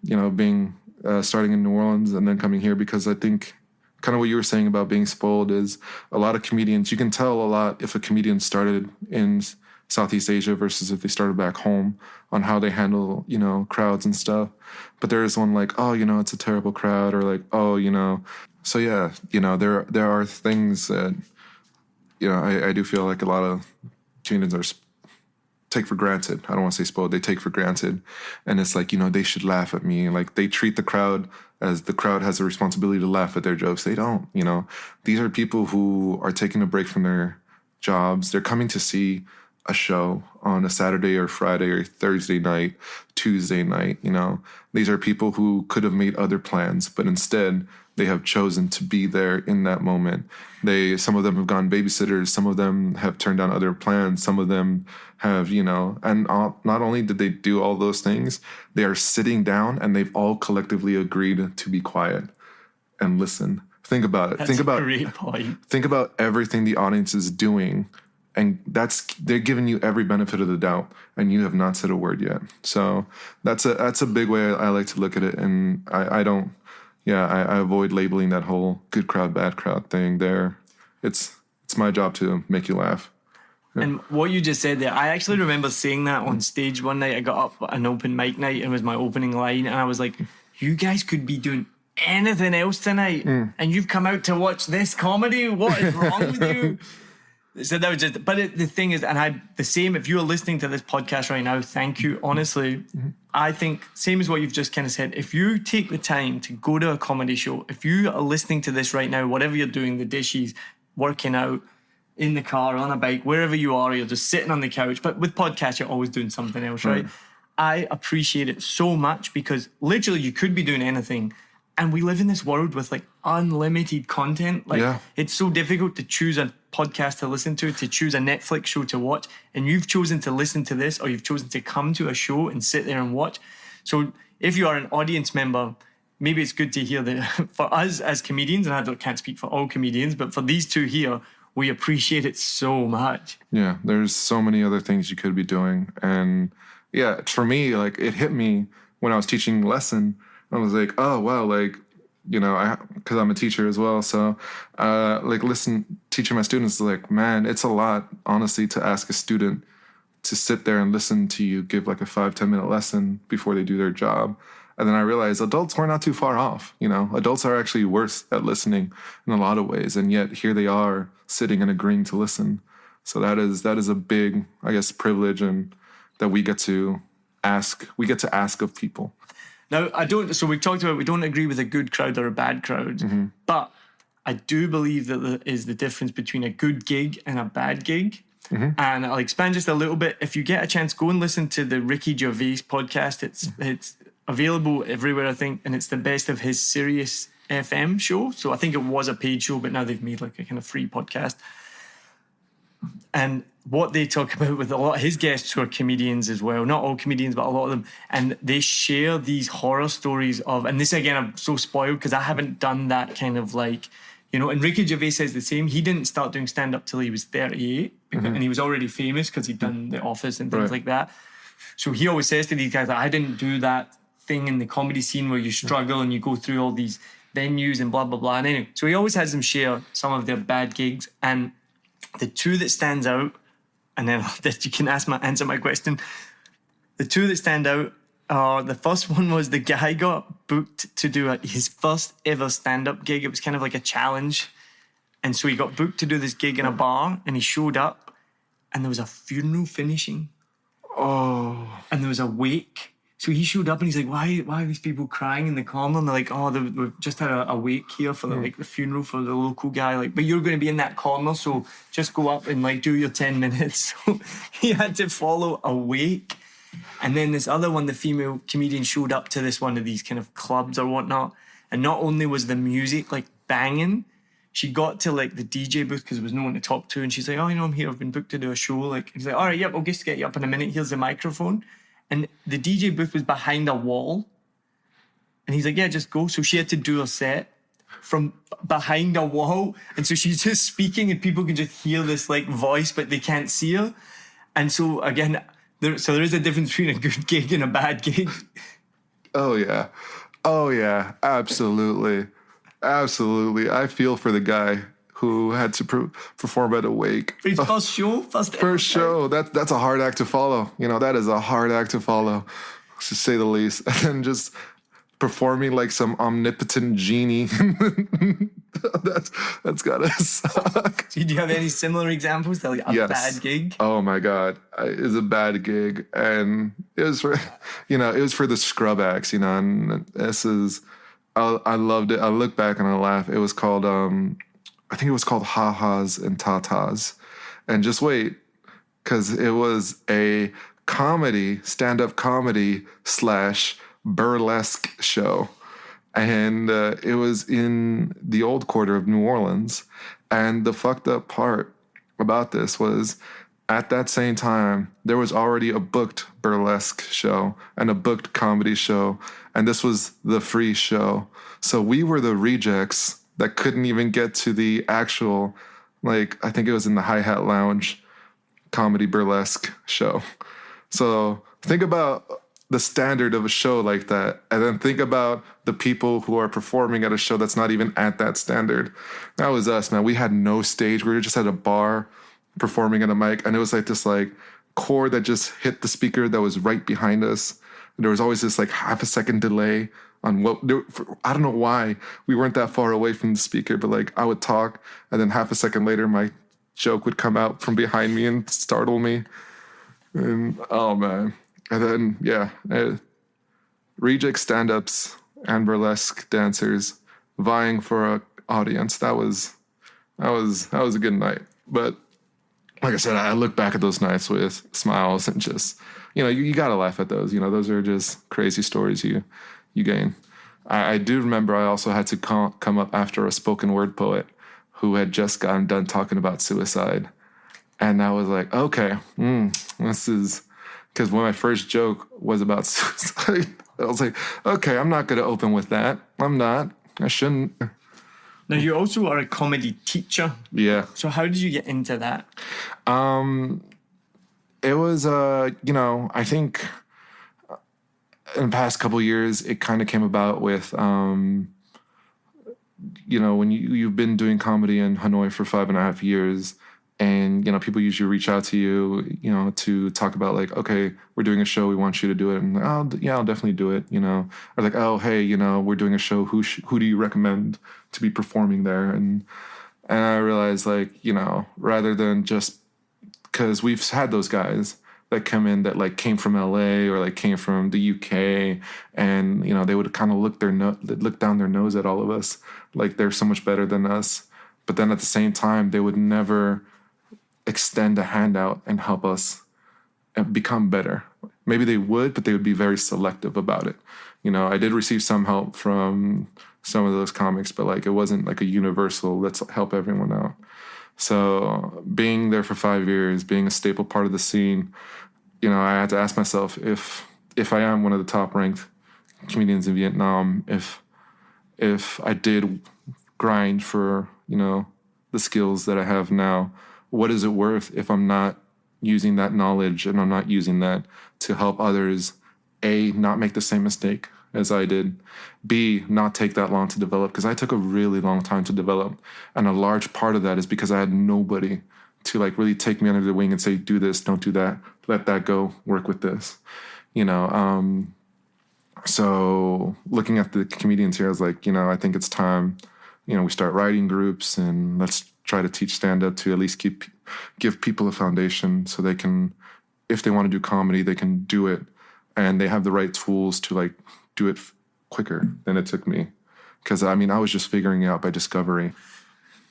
you know, being, starting in New Orleans and then coming here, because I think kind of what you were saying about being spoiled is a lot of comedians, you can tell a lot if a comedian started in Southeast Asia versus if they started back home on how they handle, you know, crowds and stuff. But there is one like, oh, you know, it's a terrible crowd, or like, oh, you know. So yeah, you know, there are things that, you know, I do feel like a lot of comedians are take for granted. I don't want to say spoiled. They take for granted. And it's like, you know, they should laugh at me. Like, they treat the crowd as the crowd has a responsibility to laugh at their jokes. They don't, you know. These are people who are taking a break from their jobs. They're coming to see a show on a Saturday or Friday or Thursday night, Tuesday night, you know. These are people who could have made other plans, but instead they have chosen to be there in that moment. Some of them have gone babysitters, some of them have turned down other plans, some of them have, you know, and not only did they do all those things, they are sitting down and they've all collectively agreed to be quiet and listen. Think about it. That's a great point. Think about everything the audience is doing, and they're giving you every benefit of the doubt, and you have not said a word yet. So that's a big way I like to look at it, and I don't. Yeah, I avoid labeling that whole good crowd, bad crowd thing there. It's my job to make you laugh. Yeah. And what you just said there, I actually remember saying that on stage one night. I got up at an open mic night and it was my opening line, and I was like, you guys could be doing anything else tonight, and you've come out to watch this comedy? What is wrong with you? So that was just, but the thing is, and the same, if you're listening to this podcast right now, thank you. Honestly, I think, same as what you've just kind of said, if you take the time to go to a comedy show, if you are listening to this right now, whatever you're doing, the dishes, working out, in the car, on a bike, wherever you are, you're just sitting on the couch. But with podcasts, you're always doing something else, right? I appreciate it so much because literally you could be doing anything. And we live in this world with like unlimited content. Like it's so difficult to choose a podcast to listen to choose a Netflix show to watch. And you've chosen to listen to this, or you've chosen to come to a show and sit there and watch. So if you are an audience member, maybe it's good to hear that for us as comedians, and I can't speak for all comedians, but for these two here, we appreciate it so much. Yeah, there's so many other things you could be doing. And yeah, for me, like it hit me when I was teaching lesson. I was like, oh, wow, like, you know, because I'm a teacher as well. So, like, teaching my students, like, man, it's a lot, honestly, to ask a student to sit there and listen to you give like a 5-10 minute lesson before they do their job. And then I realized adults were not too far off. You know, adults are actually worse at listening in a lot of ways. And yet here they are sitting and agreeing to listen. So that is a big, I guess, privilege, and that we get to ask of people. Now, so we talked about we don't agree with a good crowd or a bad crowd, but I do believe that there is the difference between a good gig and a bad gig. And I'll expand just a little bit. If you get a chance, go and listen to the Ricky Gervais podcast. It's available everywhere, I think, and it's the best of his Sirius FM show. So I think it was a paid show, but now they've made like a kind of free podcast. And what they talk about with a lot of his guests who are comedians as well, not all comedians, but a lot of them, and they share these horror stories of, and this again, I'm so spoiled because I haven't done that kind of like, you know, and Ricky Gervais says the same. He didn't start doing stand-up till he was 38, and he was already famous because he'd done The Office and things like that. So he always says to these guys, I didn't do that thing in the comedy scene where you struggle and you go through all these venues and blah, blah, blah. And anyway, so he always has them share some of their bad gigs. And the two that stands out, and then that you can answer my question, the two that stand out are, the first one was the guy got booked to do his first ever stand-up gig. It was kind of like a challenge. And so he got booked to do this gig in a bar, and he showed up, and there was a funeral finishing. Oh. And there was a wake. So he showed up and he's like, why are these people crying in the corner? And they're like, oh, we've just had a wake here for the funeral for the local guy. Like, but you're going to be in that corner, so just go up and like do your 10 minutes. So he had to follow a wake. And then this other one, the female comedian showed up to one of these kind of clubs or whatnot. And not only was the music like banging, she got to like the DJ booth because there was no one to talk to. And she's like, oh, I'm here. I've been booked to do a show. Like, he's like, all right, yep, I'll just get you up in a minute. Here's the microphone. And the DJ booth was behind a wall. And he's like, yeah, just go. So she had to do her set from behind a wall. And so she's just speaking and people can just hear this like voice, but they can't see her. And so again, there is a difference between a good gig and a bad gig. Oh, yeah. Absolutely. Absolutely. I feel for the guy who had to perform at a wake. For his first show? First show. That's a hard act to follow. You know, that is a hard act to follow, to say the least. And then just performing like some omnipotent genie. That's gotta suck. Do you have any similar examples to like a bad gig? Oh my God. It was a bad gig. And it was for the scrub acts, you know, and I loved it. I look back and I laugh. It was called, I think it was called Ha-Has and Ta-Tas. And just wait, because it was a stand-up comedy / burlesque show. And it was in the old quarter of New Orleans. And the fucked up part about this was, at that same time, there was already a booked burlesque show and a booked comedy show. And this was the free show. So we were the rejects that couldn't even get to the actual, like, I think it was in the Hi-Hat Lounge comedy burlesque show. So think about the standard of a show like that, and then think about the people who are performing at a show that's not even at that standard. That was us, man. We had no stage. We were just at a bar performing at a mic, and it was like this like cord that just hit the speaker that was right behind us. And there was always this like half a second delay on I don't know why we weren't that far away from the speaker, but like I would talk and then half a second later my joke would come out from behind me and startle me. And oh man. And then reject stand-ups and burlesque dancers vying for an audience. That was a good night. But like I said, I look back at those nights with smiles and just, you know, you gotta laugh at those. You know, those are just crazy stories you gain. I do remember I also had to come up after a spoken word poet who had just gotten done talking about suicide. And I was like, okay, this is, because when my first joke was about suicide, I was like, okay, I'm not going to open with that. I shouldn't. Now, you also are a comedy teacher. Yeah. So how did you get into that? It was, I think in the past couple of years, it kind of came about with, when you've been doing comedy in Hanoi for 5.5 years, and, people usually reach out to you, to talk about like, okay, we're doing a show, we want you to do it. And I'll definitely do it, Or like, oh, hey, we're doing a show, who do you recommend to be performing there? And I realized like, rather than just, because we've had those guys, that come in that like came from LA or like came from the UK, and they would kind of look down their nose at all of us, like they're so much better than us. But then at the same time, they would never extend a hand out and help us become better. Maybe they would, but they would be very selective about it. I did receive some help from some of those comics, but like it wasn't like a universal let's help everyone out. So being there for 5 years, being a staple part of the scene, I had to ask myself if I am one of the top ranked comedians in Vietnam, if I did grind for, the skills that I have now, what is it worth if I'm not using that knowledge and I'm not using that to help others, A, not make the same mistake as I did, B, not take that long to develop, because I took a really long time to develop. And a large part of that is because I had nobody to like really take me under the wing and say, do this, don't do that, let that go, work with this, So looking at the comedians here, I was like, I think it's time, we start writing groups and let's try to teach stand-up to at least give people a foundation so they can, if they want to do comedy, they can do it and they have the right tools to like do it quicker than it took me. Because I was just figuring it out by discovery.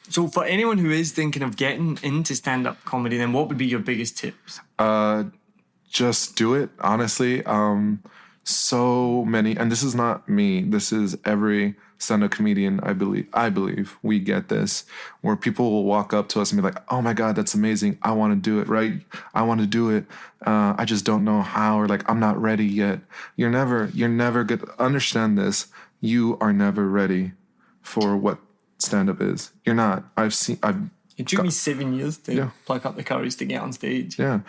So for anyone who is thinking of getting into stand-up comedy, then what would be your biggest tips? Just do it, honestly. So many, and this is not me, this is every stand-up comedian, I believe we get this, where people will walk up to us and be like, oh my God, that's amazing, I want to do it, right? I want to do it, I just don't know how, or like, I'm not ready yet. You're never good. Understand this, you are never ready for what stand-up is. You're not. It took me 7 years to pluck up the courage to get on stage. Yeah,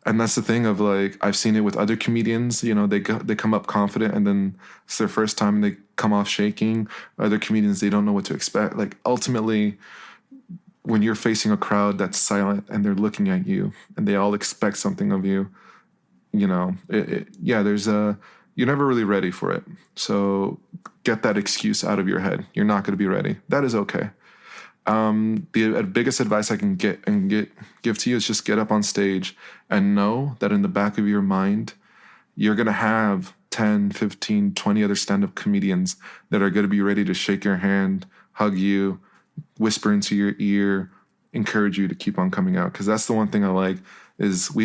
and that's the thing of like, I've seen it with other comedians. They come up confident, and then it's their first time and they come off shaking. Other comedians, they don't know what to expect. Like ultimately, when you're facing a crowd that's silent and they're looking at you and they all expect something of you, you're never really ready for it. So get that excuse out of your head. You're not going to be ready. That is okay. The biggest advice I can give to you is just get up on stage and know that in the back of your mind, you're going to have 10, 15, 20 other stand-up comedians that are going to be ready to shake your hand, hug you, whisper into your ear, encourage you to keep on coming out. Because that's the one thing I like is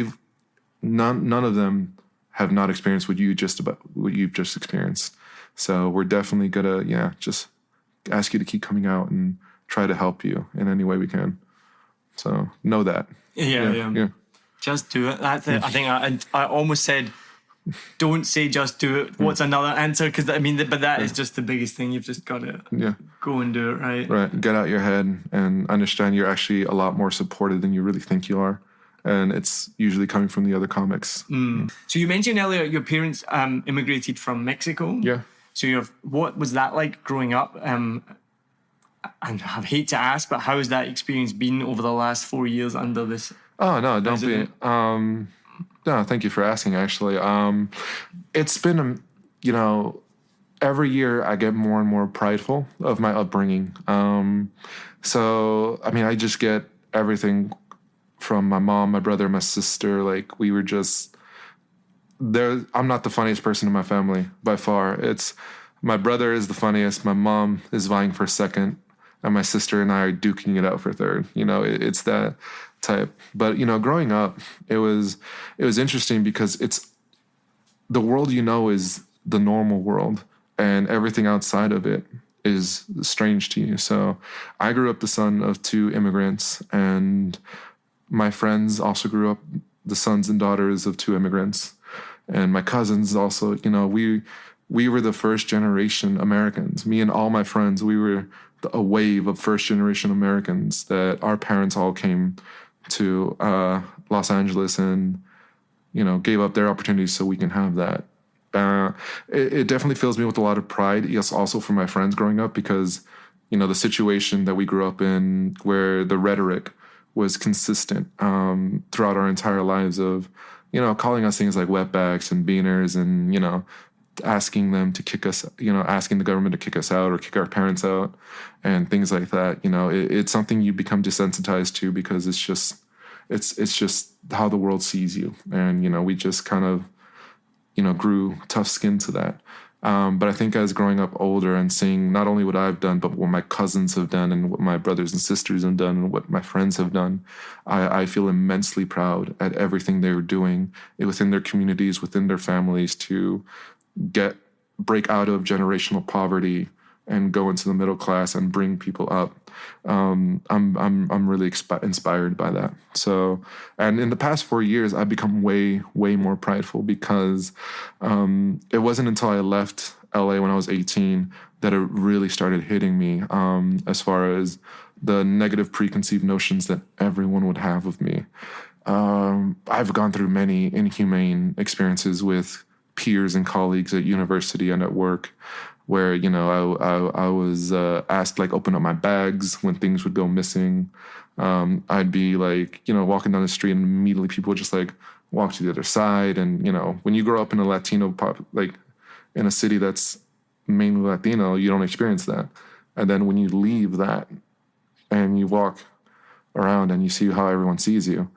none of them have not experienced what you've just experienced. So we're definitely going to, just ask you to keep coming out and try to help you in any way we can. So know that. Yeah. Just do it. That's it. I think I almost said, don't say just do it. What's another answer? Because but that is just the biggest thing. You've just got to go and do it, right? Right. Get out your head and understand you're actually a lot more supported than you really think you are. And it's usually coming from the other comics. So you mentioned earlier your parents immigrated from Mexico. Yeah. So what was that like growing up? And I hate to ask, but how has that experience been over the last 4 years under this? Oh, no, don't be. No, thank you for asking, actually. It's been, every year I get more and more prideful of my upbringing. So, I just get everything from my mom, my brother, my sister. Like, we were just there. I'm not the funniest person in my family by far. My brother is the funniest. My mom is vying for second. And my sister and I are duking it out for third. It's that type. But, growing up, it was interesting because it's the world is the normal world, and everything outside of it is strange to you. So I grew up the son of 2 immigrants, and my friends also grew up the sons and daughters of 2 immigrants. And my cousins also, we were the first generation Americans. Me and all my friends, we were a wave of first generation Americans that our parents all came to Los Angeles and, gave up their opportunities so we can have that. It definitely fills me with a lot of pride. Yes, also for my friends growing up, because, the situation that we grew up in where the rhetoric was consistent throughout our entire lives of, calling us things like wetbacks and beaners and, asking them to kick us, asking the government to kick us out or kick our parents out and things like that. It's something you become desensitized to because it's just, it's just how the world sees you. And, we just kind of, grew tough skin to that. But I think as growing up older and seeing not only what I've done, but what my cousins have done and what my brothers and sisters have done and what my friends have done, I feel immensely proud at everything they were doing within their communities, within their families to break out of generational poverty and go into the middle class and bring people up. I'm really inspired by that. So, and in the past 4 years, I've become way more prideful because it wasn't until I left LA when I was 18 that it really started hitting me as far as the negative preconceived notions that everyone would have of me. I've gone through many inhumane experiences with peers and colleagues at university and at work, where I was asked to open up my bags when things would go missing. I'd be walking down the street and immediately people would just walk to the other side. And when you grow up in a Latino in a city that's mainly Latino, you don't experience that. And then when you leave that and you walk around and you see how everyone sees you,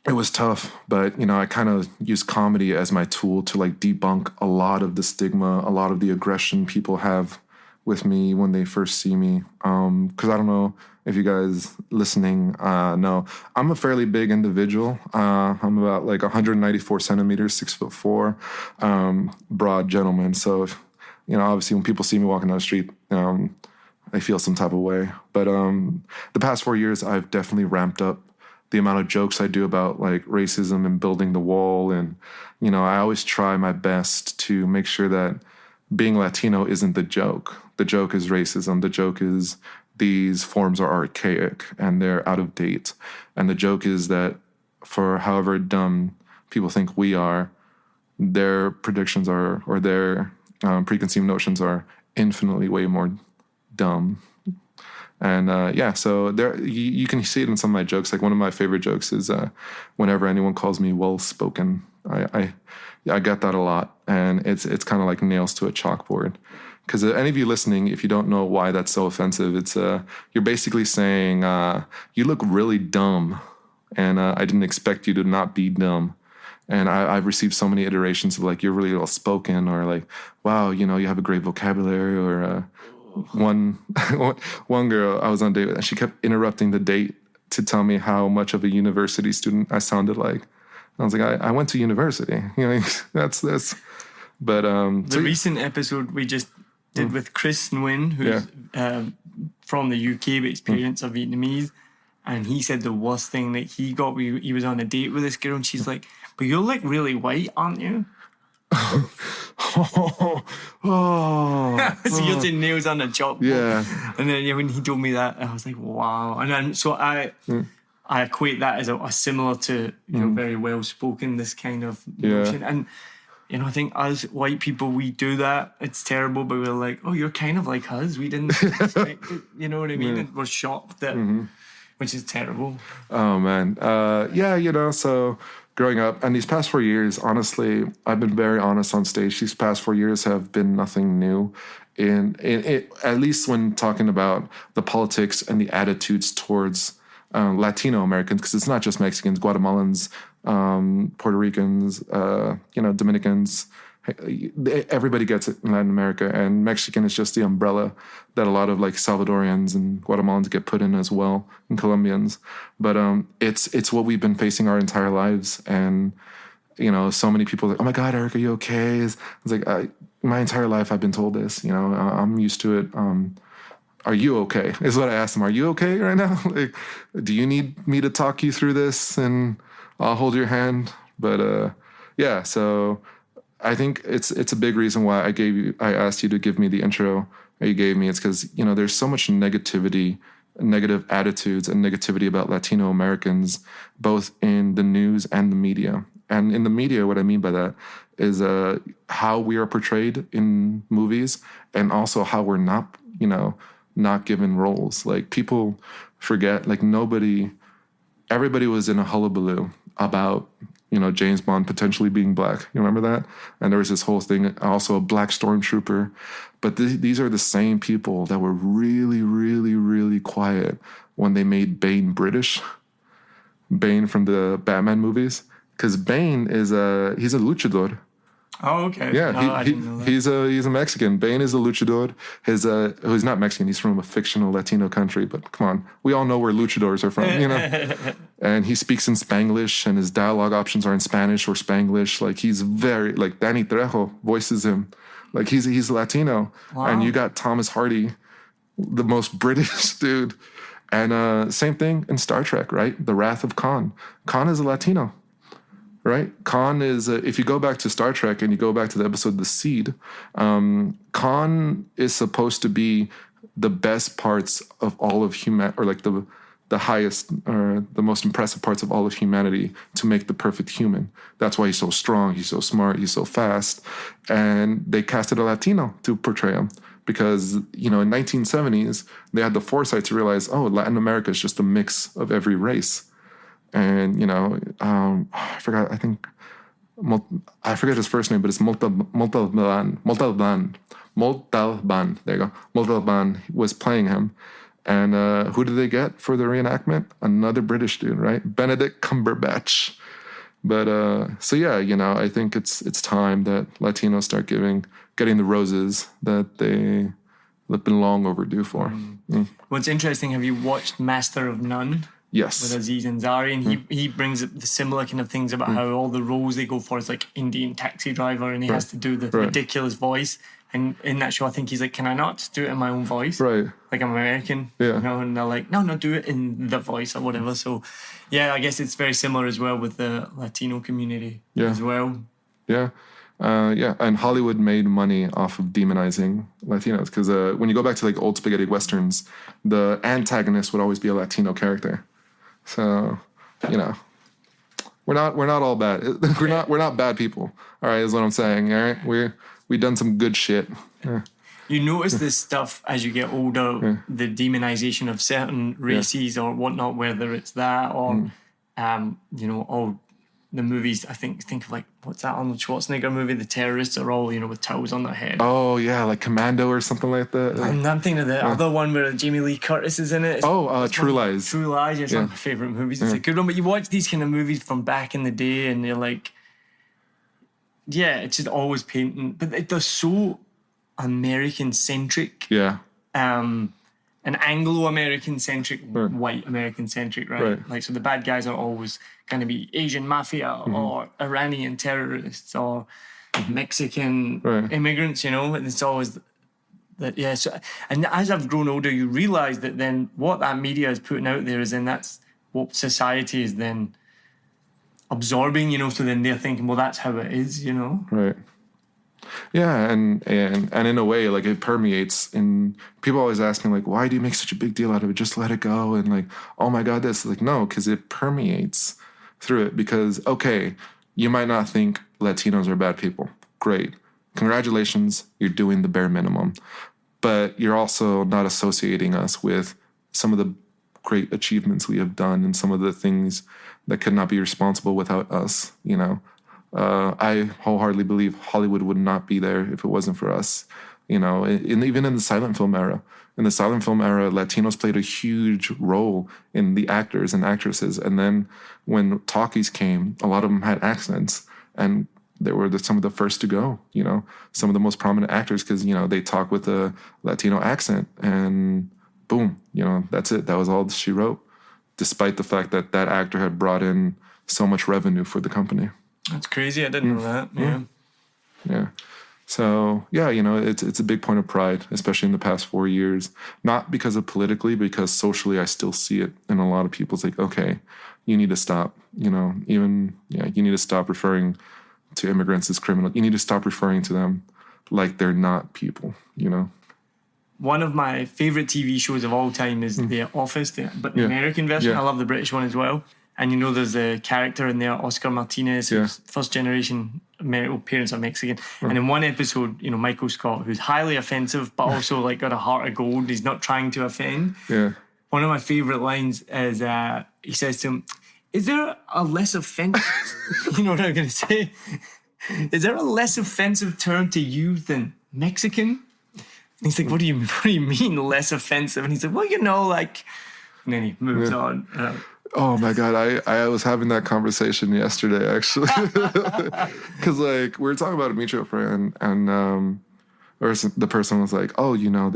it was tough, but, I kind of use comedy as my tool to debunk a lot of the stigma, a lot of the aggression people have with me when they first see me. Because I don't know if you guys listening know, I'm a fairly big individual. I'm about 194 centimeters, 6'4", broad gentleman. So, obviously when people see me walking down the street, they feel some type of way. But the past 4 years, I've definitely ramped up the amount of jokes I do about racism and building the wall. And, I always try my best to make sure that being Latino isn't the joke. The joke is racism. The joke is these forms are archaic and they're out of date. And the joke is that for however dumb people think we are, their predictions are, or their preconceived notions are infinitely way more dumb. And so there you can see it in some of my jokes. One of my favorite jokes is whenever anyone calls me well-spoken. I get that a lot, and it's kind of like nails to a chalkboard. Because any of you listening, if you don't know why that's so offensive, it's you're basically saying you look really dumb, and I didn't expect you to not be dumb. And I've received so many iterations of you're really well-spoken, or wow, you have a great vocabulary, or one girl I was on a date with, and she kept interrupting the date to tell me how much of a university student I sounded like. I was like, I went to university. That's this. But the recent episode we just did with Chris Nguyen, who's from the UK but his parents are Vietnamese, and he said the worst thing that he got. He was on a date with this girl, and she's like, "But you're really white, aren't you?" So you're saying nails on a chalkboard. Yeah. And then when he told me that, I was like, wow. And then so I equate that as a similar to very well spoken, this kind of notion. And I think as white people we do that. It's terrible, but we're like, oh, you're kind of like us. We didn't expect it. You know what I mean? And we're shocked that, which is terrible. Oh man. So growing up, and these past 4 years, honestly, I've been very honest on stage. These past 4 years have been nothing new, in it, at least when talking about the politics and the attitudes towards Latino Americans, because it's not just Mexicans, Guatemalans, Puerto Ricans, Dominicans. Everybody gets it in Latin America, and Mexican is just the umbrella that a lot of Salvadorians and Guatemalans get put in as well, and Colombians. But it's what we've been facing our entire lives, and so many people are like, oh my God, Eric, are you okay? It's like my entire life I've been told this. I'm used to it. Are you okay? Is what I asked them. Are you okay right now? Do you need me to talk you through this and I'll hold your hand? But so I think it's a big reason why I asked you to give me the intro that you gave me. It's because, there's so much negativity, negative attitudes and negativity about Latino Americans, both in the news and the media. And in the media, what I mean by that is how we are portrayed in movies, and also how we're not given roles. People forget, everybody was in a hullabaloo about James Bond potentially being black. You remember that? And there was this whole thing, also a black stormtrooper. But these are the same people that were really, really, really quiet when they made Bane British. Bane from the Batman movies. Because Bane he's a luchador. Oh, okay. Yeah, I didn't know that. he's a Mexican. Bane is a luchador. He's not Mexican. He's from a fictional Latino country. But come on, we all know where luchadors are from, you know. And he speaks in Spanglish, and his dialogue options are in Spanish or Spanglish. Like he's very like Danny Trejo voices him. Like he's Latino. Wow. And you got Thomas Hardy, the most British dude. And same thing in Star Trek, right? The Wrath of Khan. Khan is a Latino. Right? Khan is, if you go back to Star Trek and you go back to the episode The Seed, Khan is supposed to be the best parts of all of humanity, or like the highest or the most impressive parts of all of humanity to make the perfect human. That's why he's so strong, he's so smart, he's so fast. And they casted a Latino to portray him because, you know, in 1970s, they had the foresight to realize, oh, Latin America is just a mix of every race. And, you know, I forget his first name, but it's Montalban. There you go. Montalban was playing him. And who did they get for the reenactment? Another British dude, right? Benedict Cumberbatch. But, so yeah, you know, I think it's time that Latinos start getting the roses that they've been long overdue for. What's interesting, have you watched Master of None? Yes. With Aziz Ansari, and he brings up the similar kind of things about how all the roles they go for is like Indian taxi driver, and he has to do the ridiculous voice. And in that show, I think he's like, "Can I not do it in my own voice? Right. Like I'm American, Yeah. you know?" And they're like, "No, do it in the voice or whatever." So, yeah, I guess it's very similar as well with the Latino community as well. Yeah. And Hollywood made money off of demonizing Latinos because when you go back to like old spaghetti westerns, the antagonist would always be a Latino character. So, you know, we're not all bad. We're not bad people. All right, is what I'm saying. All right, we done some good shit. Yeah. You notice this stuff as you get older, the demonization of certain races or whatnot, whether it's that or, you know, all the movies. I think of like, what's that Arnold Schwarzenegger movie? The terrorists are all, you know, with towels on their head. Oh yeah, like Commando or something like that. I'm thinking of the other one where Jamie Lee Curtis is in it. True Lies. True Lies, it's one of my favourite movies. It's a good one, but you watch these kind of movies from back in the day and you're like, yeah, it's just always painting, but they're so American-centric. Yeah. An Anglo-American-centric, white American-centric, right? Like, so the bad guys are always going to be Asian mafia or Iranian terrorists or Mexican immigrants, you know? And it's always that, yeah. So, and as I've grown older, you realise that then what that media is putting out there is then that's what society is then absorbing, you know? So then they're thinking, well, that's how it is, you know? Right. Yeah, and in a way, like it permeates. And people always ask me, like, why do you make such a big deal out of it? Just let it go. And like, oh my God, this. Like, no, because it permeates through it. Because, okay, you might not think Latinos are bad people. Great. Congratulations, you're doing the bare minimum. But you're also not associating us with some of the great achievements we have done and some of the things that could not be responsible without us, you know? I wholeheartedly believe Hollywood would not be there if it wasn't for us. You know, even in the silent film era. In the silent film era, Latinos played a huge role in the actors and actresses. And then when talkies came, a lot of them had accents. And they were some of the first to go, you know, some of the most prominent actors because, you know, they talk with a Latino accent. And boom, you know, that's it. That was all she wrote, despite the fact that that actor had brought in so much revenue for the company. That's crazy. I didn't know that. Yeah. Yeah. So, yeah, you know, it's a big point of pride, especially in the past 4 years. Not because of politically, because socially I still see it in a lot of people. It's like, okay, you need to stop, you know, you need to stop referring to immigrants as criminals. You need to stop referring to them like they're not people, you know. One of my favourite TV shows of all time is The Office, but the American version. Yeah. I love the British one as well. And you know, there's a character in there, Oscar Martinez, who's first generation parents are Mexican. And in one episode, you know, Michael Scott, who's highly offensive, but also like got a heart of gold. He's not trying to offend. Yeah. One of my favorite lines is he says to him, "Is there a less offensive?" You know what I'm going to say? "Is there a less offensive term to you than Mexican?" And he's like, "What do you mean less offensive?" And he's like, "Well, you know, like." And then he moves on. Oh my God, I was having that conversation yesterday actually, because like we were talking about a mutual friend, and or the person was like, oh, you know,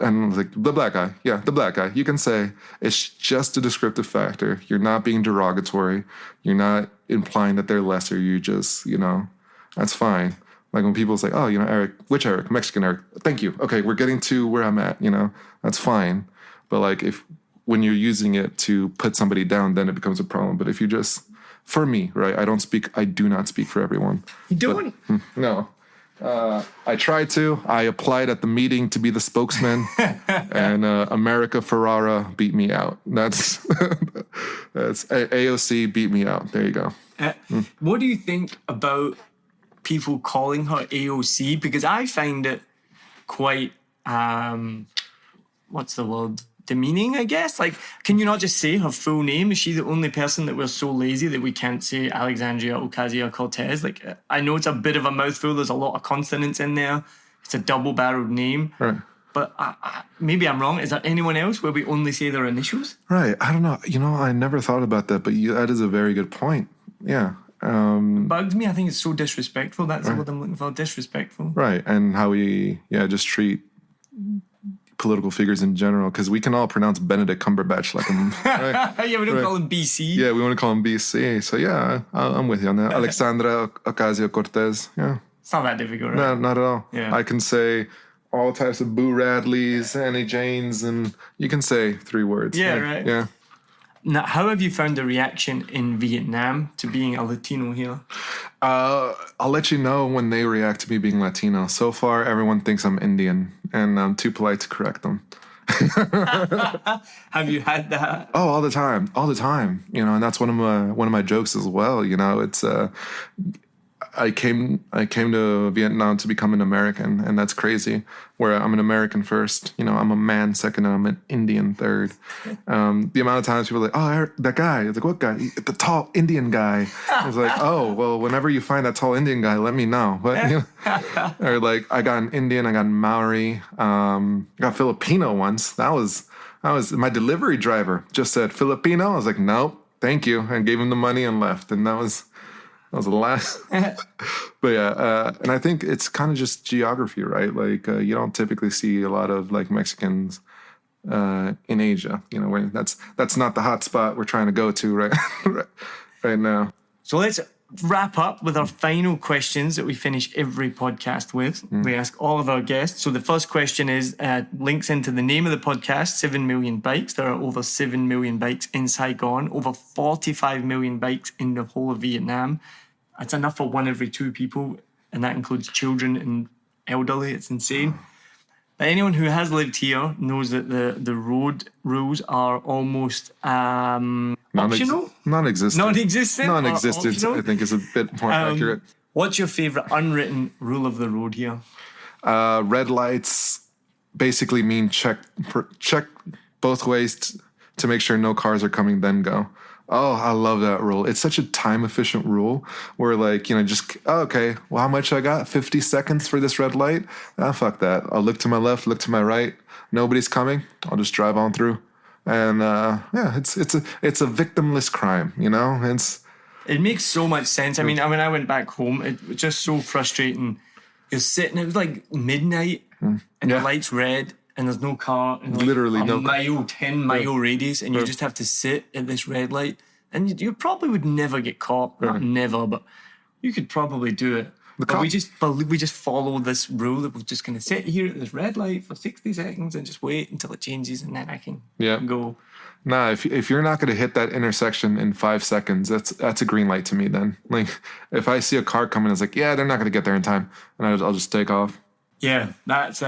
and I was like, the black guy, yeah, the black guy. You can say it's just a descriptive factor. You're not being derogatory. You're not implying that they're lesser. You just, you know, that's fine. Like when people say, oh, you know, Eric, which Eric? Mexican Eric. Thank you. Okay, we're getting to where I'm at, you know, that's fine. But like when you're using it to put somebody down, then it becomes a problem. But if you just, for me, right, I do not speak for everyone. You don't? But, no. I tried to. I applied at the meeting to be the spokesman, and America Ferrara beat me out. That's AOC beat me out. There you go. What do you think about people calling her AOC? Because I find it quite, what's the word? Demeaning, I guess. Like, can you not just say her full name? Is she the only person that we're so lazy that we can't say Alexandria Ocasio-Cortez? Like, I know it's a bit of a mouthful. There's a lot of consonants in there. It's a double-barreled name. Right. But maybe I'm wrong. Is there anyone else where we only say their initials? Right. I don't know. You know, I never thought about that, but that is a very good point. Yeah. It bugs me. I think it's so disrespectful. That's what I'm looking for. Disrespectful. Right. And how we, just treat political figures in general, because we can all pronounce Benedict Cumberbatch like him. Right? Yeah, we don't call him BC. Yeah, we want to call him BC. So yeah, I'm with you on that. Alexandra Ocasio-Cortez. Yeah. It's not that difficult, right? No, not at all. Yeah. I can say all types of Boo Radleys, Annie Janes, and you can say 3 words. Yeah, right. Yeah. Now, how have you found the reaction in Vietnam to being a Latino here? I'll let you know when they react to me being Latino. So far, everyone thinks I'm Indian, and I'm too polite to correct them. Have you had that? Oh, all the time. You know, and that's one of my jokes as well. You know, it's I came to Vietnam to become an American, and that's crazy. Where I'm an American first, you know, I'm a man second, and I'm an Indian third. The amount of times people are like, oh, Eric, that guy. It's like, what guy? The tall Indian guy. I was like, oh, well, whenever you find that tall Indian guy, let me know. But, you know, or like, I got an Indian, I got an Maori, I got Filipino once. That was my delivery driver just said Filipino. I was like, nope, thank you, and gave him the money and left, and that was the last. But yeah, and I think it's kind of just geography, right? Like you don't typically see a lot of like Mexicans in Asia, you know, where that's not the hot spot we're trying to go to right now. So let's wrap up with our final questions that we finish every podcast with. We ask all of our guests. So the first question is links into the name of the podcast, 7 million bikes. There are over 7 million bikes in Saigon, over 45 million bikes in the whole of Vietnam. That's enough for 1 every 2 people, and that includes children and elderly. It's insane. But anyone who has lived here knows that the road rules are almost optional? Non-existent. Non-existent? Non-existent, I think, is a bit more accurate. What's your favourite unwritten rule of the road here? Red lights basically mean check both ways to make sure no cars are coming, then go. Oh, I love that rule. It's such a time-efficient rule where, like, you know, just, okay, well, how much I got? 50 seconds for this red light? Ah, fuck that. I'll look to my left, look to my right. Nobody's coming. I'll just drive on through. And, yeah, it's a victimless crime, you know? It makes so much sense. I mean, when I went back home, it was just so frustrating. You're sitting, it was like midnight, and the light's red, and there's no car, and literally no 10-mile radius, and you just have to sit at this red light, and you probably would never get caught. Not never, but you could probably do it. But we just follow this rule that we're just going to sit here at this red light for 60 seconds and just wait until it changes, and then I can go. Nah, if you're not going to hit that intersection in 5 seconds, that's a green light to me then. Like, if I see a car coming, it's like, yeah, they're not going to get there in time, and I'll just take off. Yeah, that's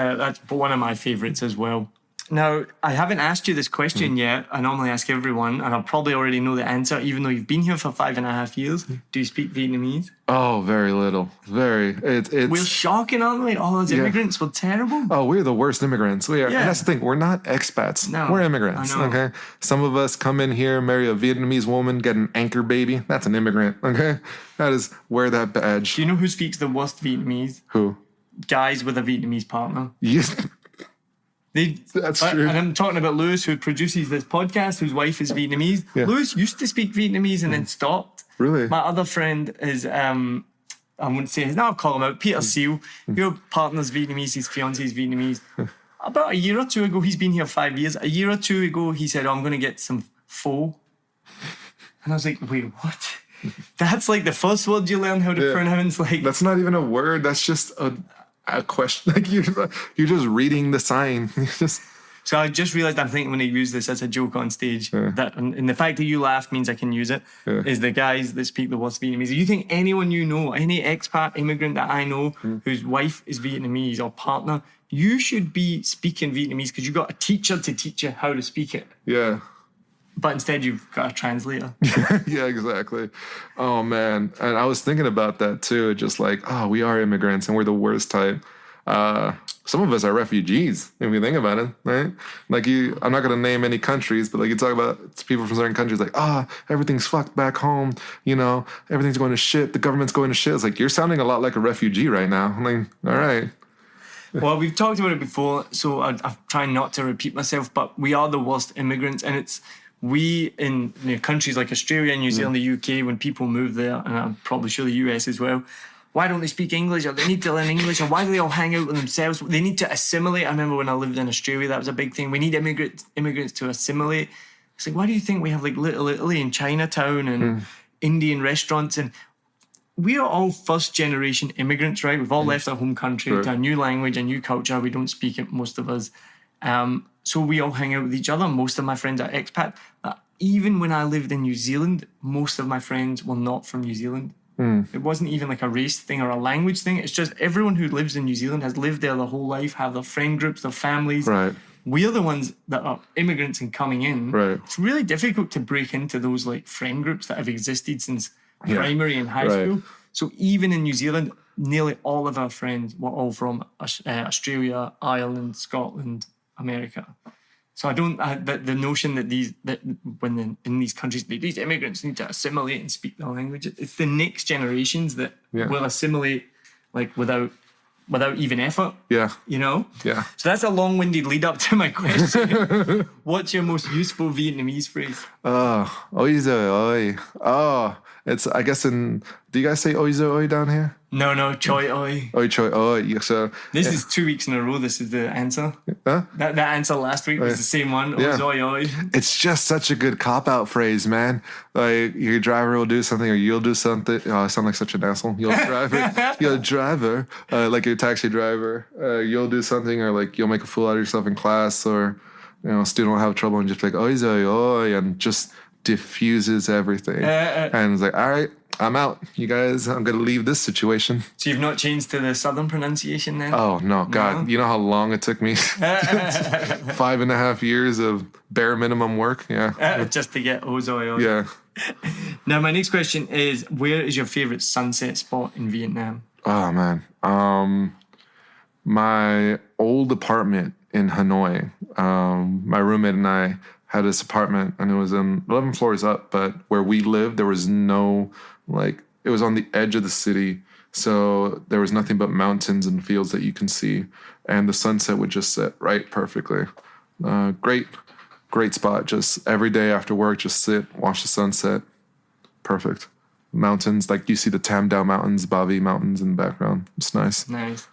one of my favourites as well. Now, I haven't asked you this question yet. I normally ask everyone, and I'll probably already know the answer, even though you've been here for 5.5 years. Do you speak Vietnamese? Oh, very little. Very. We're shocking, aren't we? All those immigrants were terrible. Oh, we're the worst immigrants. We are. Yeah. And that's the thing. We're not expats. No, we're immigrants. Okay. Some of us come in here, marry a Vietnamese woman, get an anchor baby. That's an immigrant. Okay. That is, wear that badge. Do you know who speaks the worst Vietnamese? Who? Guys with a Vietnamese partner. Yes. That's true. And I'm talking about Lewis, who produces this podcast, whose wife is Vietnamese. Yeah. Lewis used to speak Vietnamese and then stopped. Really? My other friend is, I wouldn't say his name, I'll call him out, Peter Seal. Your partner's Vietnamese, his fiance's Vietnamese. About a year or two ago, he's been here 5 years. A year or two ago, he said, I'm going to get some pho. And I was like, wait, what? That's like the first word you learn how to pronounce. Like, that's not even a word. That's just a question. Like you're just reading the sign. So I just realised I'm thinking when I use this as a joke on stage, that and the fact that you laugh means I can use it, is the guys that speak the worst Vietnamese. If you think anyone you know, any expat immigrant that I know whose wife is Vietnamese or partner, you should be speaking Vietnamese because you've got a teacher to teach you how to speak it. Yeah. But instead you've got a translator. Yeah, exactly. Oh, man. And I was thinking about that, too. Just like, we are immigrants and we're the worst type. Some of us are refugees, if you think about it, right? Like I'm not going to name any countries, but like you talk about people from certain countries, like, everything's fucked back home. Everything's going to shit. The government's going to shit. It's like, you're sounding a lot like a refugee right now. I'm like, all right. Well, we've talked about it before, so I'm trying not to repeat myself, but we are the worst immigrants, and we in countries like Australia, New Zealand, the UK, when people move there, and I'm probably sure the US as well, why don't they speak English, or they need to learn English, or why do they all hang out with themselves? They need to assimilate. I remember when I lived in Australia, that was a big thing. We need immigrants to assimilate. It's like, why do you think we have like Little Italy and Chinatown and Indian restaurants? And we are all first generation immigrants, right? We've all left our home country to a new language, a new culture. We don't speak it, most of us. So we all hang out with each other. Most of my friends are expat. Even when I lived in New Zealand, most of my friends were not from New Zealand. It wasn't even like a race thing or a language thing. It's just everyone who lives in New Zealand has lived there their whole life, have their friend groups, their families. Right. We're the ones that are immigrants and coming in. Right. It's really difficult to break into those like friend groups that have existed since primary and high school. So even in New Zealand, nearly all of our friends were all from Australia, Ireland, Scotland, America. So I don't the notion that when in these countries these immigrants need to assimilate and speak their language. It's the next generations that will assimilate like without even effort. Yeah. Yeah. So that's a long-winded lead up to my question. What's your most useful Vietnamese phrase? Oi giời ơi. It's, I guess, do you guys say oi giời ơi down here? No, choi oi. Oi choi oi. So this is 2 weeks in a row. This is the answer. Huh? That answer last week was the same one. Oi oi. It's just such a good cop-out phrase, man. Like your driver will do something or you'll do something. I sound like such an asshole. You'll driver, like your taxi driver, you'll do something or like you'll make a fool out of yourself in class or a student will have trouble and just like oi giời ơi and just diffuses everything. And it's like, all right, I'm out. You guys, I'm going to leave this situation. So you've not changed to the southern pronunciation then? Oh, no. God, you know how long it took me? 5.5 years of bare minimum work? Yeah. Just to get ozoi. Yeah. Now, my next question is, where is your favorite sunset spot in Vietnam? Oh, man. My old apartment in Hanoi, my roommate and I had this apartment and it was 11 floors up, but where we lived, there was no, it was on the edge of the city. So there was nothing but mountains and fields that you can see. And the sunset would just set right perfectly. Great spot. Just every day after work, just sit, watch the sunset. Perfect. Mountains, like you see the Tam Dao Mountains, Bavi Mountains in the background. It's nice. Nice.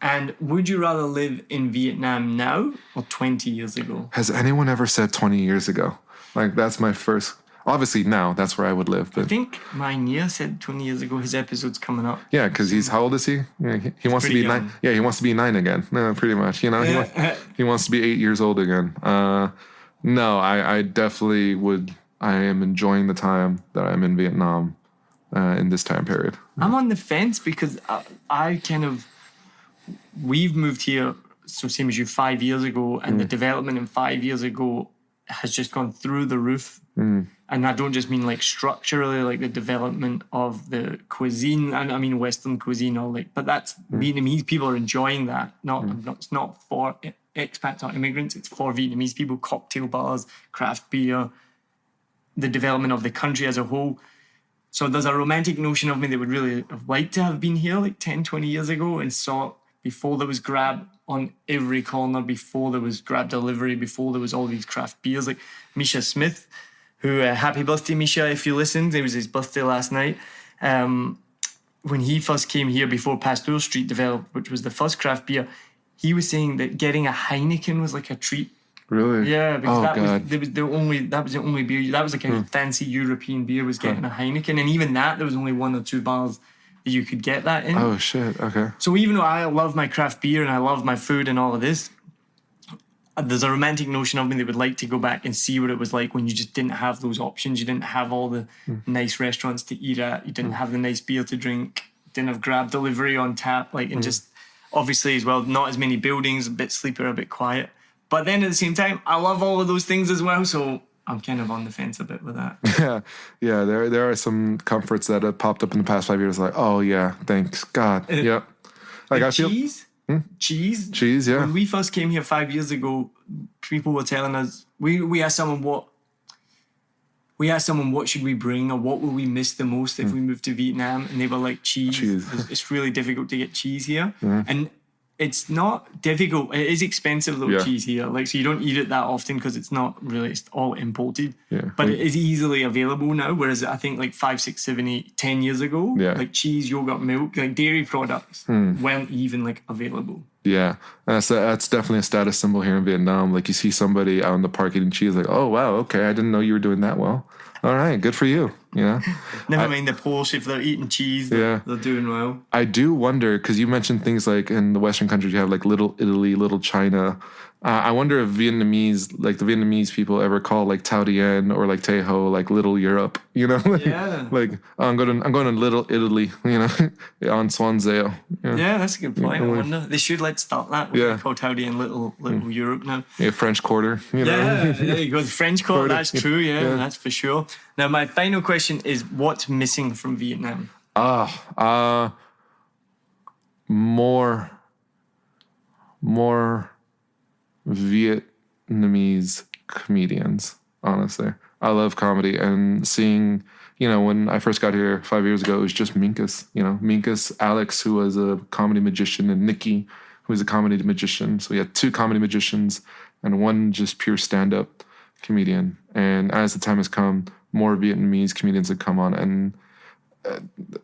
And would you rather live in Vietnam now or 20 years ago? Has anyone ever said 20 years ago? Like, that's my first... Obviously, now, that's where I would live. But I think Mania said 20 years ago. His episode's coming up. Yeah, because he's... How old is he? Yeah, he wants to be young. 9. Yeah, he wants to be 9 again. No, pretty much. He wants to be 8 years old again. No, I definitely would... I am enjoying the time that I'm in Vietnam in this time period. I'm on the fence because I kind of... We've moved here, so same as you, 5 years ago, and the development in 5 years ago has just gone through the roof. And I don't just mean like structurally, like the development of the cuisine, and I mean Western cuisine, but that's Vietnamese people are enjoying that. It's not for expats or immigrants, it's for Vietnamese people, cocktail bars, craft beer, the development of the country as a whole. So there's a romantic notion of me that would really have liked to have been here like 10, 20 years ago and saw before there was Grab on every corner, before there was Grab delivery, before there was all these craft beers, like Misha Smith, who, happy birthday, Misha, if you listened. It was his birthday last night. When he first came here before Pasteur Street developed, which was the first craft beer, he was saying that getting a Heineken was like a treat. Really? Yeah, because that was the only beer. That was like a fancy European beer, was getting a Heineken. And even that, there was only 1 or 2 bars that you could get that in. Oh, shit. Okay. So even though I love my craft beer and I love my food and all of this, there's a romantic notion of me that would like to go back and see what it was like when you just didn't have those options. You didn't have all the nice restaurants to eat at. You didn't have the nice beer to drink. Didn't have Grab delivery on tap. And just obviously as well, not as many buildings, a bit sleeper, a bit quiet. But then at the same time, I love all of those things as well. So I'm kind of on the fence a bit with that. Yeah. There are some comforts that have popped up in the past 5 years. Like, oh yeah, thanks God. Yep. Like I feel cheese. Yeah. When we first came here 5 years ago, people were telling us we asked someone what should we bring or what will we miss the most if we moved to Vietnam, and they were like cheese. It's really difficult to get cheese here, and it's not difficult. It is expensive though, cheese here. So you don't eat it that often because it's all imported. Yeah. But it is easily available now. Whereas I think like 5, 6, 7, 8, 10 years ago, like cheese, yogurt, milk, like dairy products weren't even like available. Yeah, that's definitely a status symbol here in Vietnam. Like you see somebody out in the park eating cheese, like, oh wow, okay, I didn't know you were doing that well. All right, good for you. Never mind the Porsche, if they're eating cheese, they're doing well. I do wonder, because you mentioned things like in the Western countries you have like Little Italy, Little China. I wonder if the Vietnamese people ever call like Thao Dien or like Tay Ho like Little Europe, like I'm going to Little Italy, on Swansea. Yeah, that's a good point. I wonder they should start that. Yeah, called Thao Dien Little Europe now. Yeah, French Quarter. Yeah, there you go. The French Quarter. That's true. Yeah, that's for sure. Now my final question is: what's missing from Vietnam? More Vietnamese comedians, honestly. I love comedy, and seeing, when I first got here 5 years ago, it was just Minkus, Minkus, Alex, who was a comedy magician, and Nikki, who was a comedy magician. So we had 2 comedy magicians and 1 just pure stand-up comedian. And as the time has come, more Vietnamese comedians have come on, and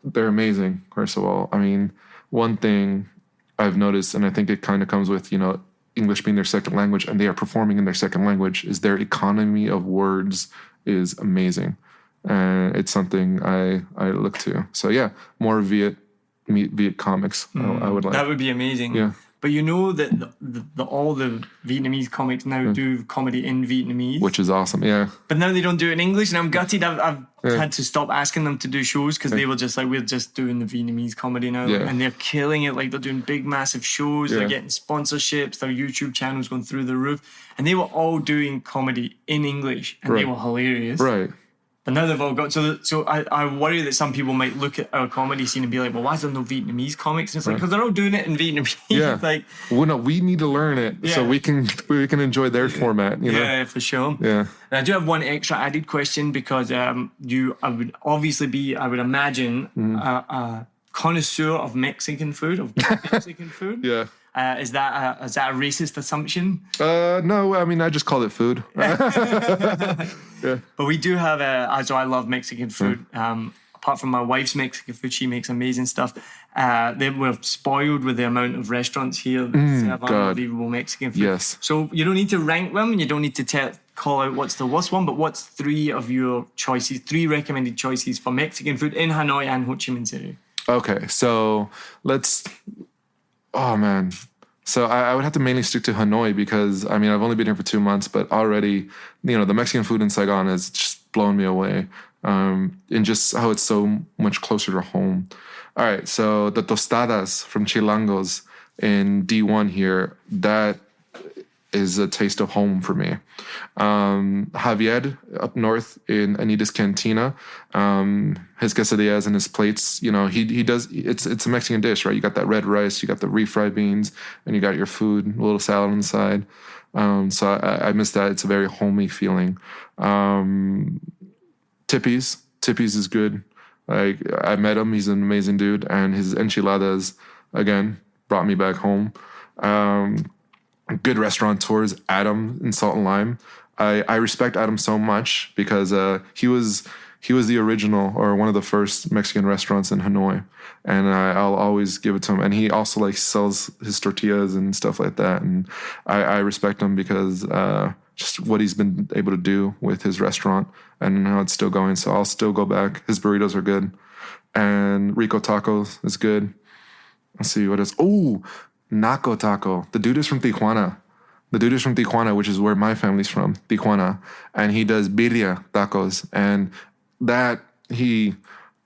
they're amazing, first of all. I mean, one thing I've noticed, and I think it kind of comes with, English being their second language, and they are performing in their second language, is their economy of words is amazing. And it's something I look to. So yeah, more Viet comics. I would like. That would be amazing. Yeah. But that all the Vietnamese comics now do comedy in Vietnamese, which is awesome. Yeah. But now they don't do it in English, and I'm gutted. I've had to stop asking them to do shows because they were just like, we're just doing the Vietnamese comedy now, and they're killing it. Like they're doing big, massive shows. They're getting sponsorships. Their YouTube channel's going through the roof, and they were all doing comedy in English, and they were hilarious. Right. And now they've all got... So I worry that some people might look at our comedy scene and be like, well, why is there no Vietnamese comics? And it's like, because they're all doing it in Vietnamese. Yeah. Well, no, we need to learn it so we can enjoy their format, Yeah, for sure. Yeah. And I do have one extra added question because I would obviously be, I would imagine, a connoisseur of Mexican food, Yeah. Is that a racist assumption? No, I mean, I just call it food. Yeah. But we do have so I love Mexican food. Apart from my wife's Mexican food, she makes amazing stuff. They were spoiled with the amount of restaurants here that serve unbelievable Mexican food. Yes. So you don't need to rank them, and you don't need to call out what's the worst one, but what's 3 of your choices, 3 recommended choices for Mexican food in Hanoi and Ho Chi Minh City? Okay, so oh man. So I would have to mainly stick to Hanoi because, I mean, I've only been here for 2 months, but already, the Mexican food in Saigon has just blown me away. And just how it's so much closer to home. All right, so the tostadas from Chilangos in D1 here, that is a taste of home for me. Javier up north in Anita's Cantina, his quesadillas and his plates, he does, it's a Mexican dish, right? You got that red rice, you got the refried beans, and you got your food, a little salad on the side. So I miss that. It's a very homey feeling. Tippy's is good. Like, I met him, he's an amazing dude, and his enchiladas, again, brought me back home. Good restaurateurs, Adam in Salt and Lime. I respect Adam so much because he was the original or one of the first Mexican restaurants in Hanoi, and I'll always give it to him. And he also like sells his tortillas and stuff like that, and I respect him because just what he's been able to do with his restaurant and how it's still going. So I'll still go back. His burritos are good, and Rico Tacos is good. Let's see what else. Oh, Naco Taco. The dude is from Tijuana. Which is where my family's from, Tijuana. And he does birria tacos. And that,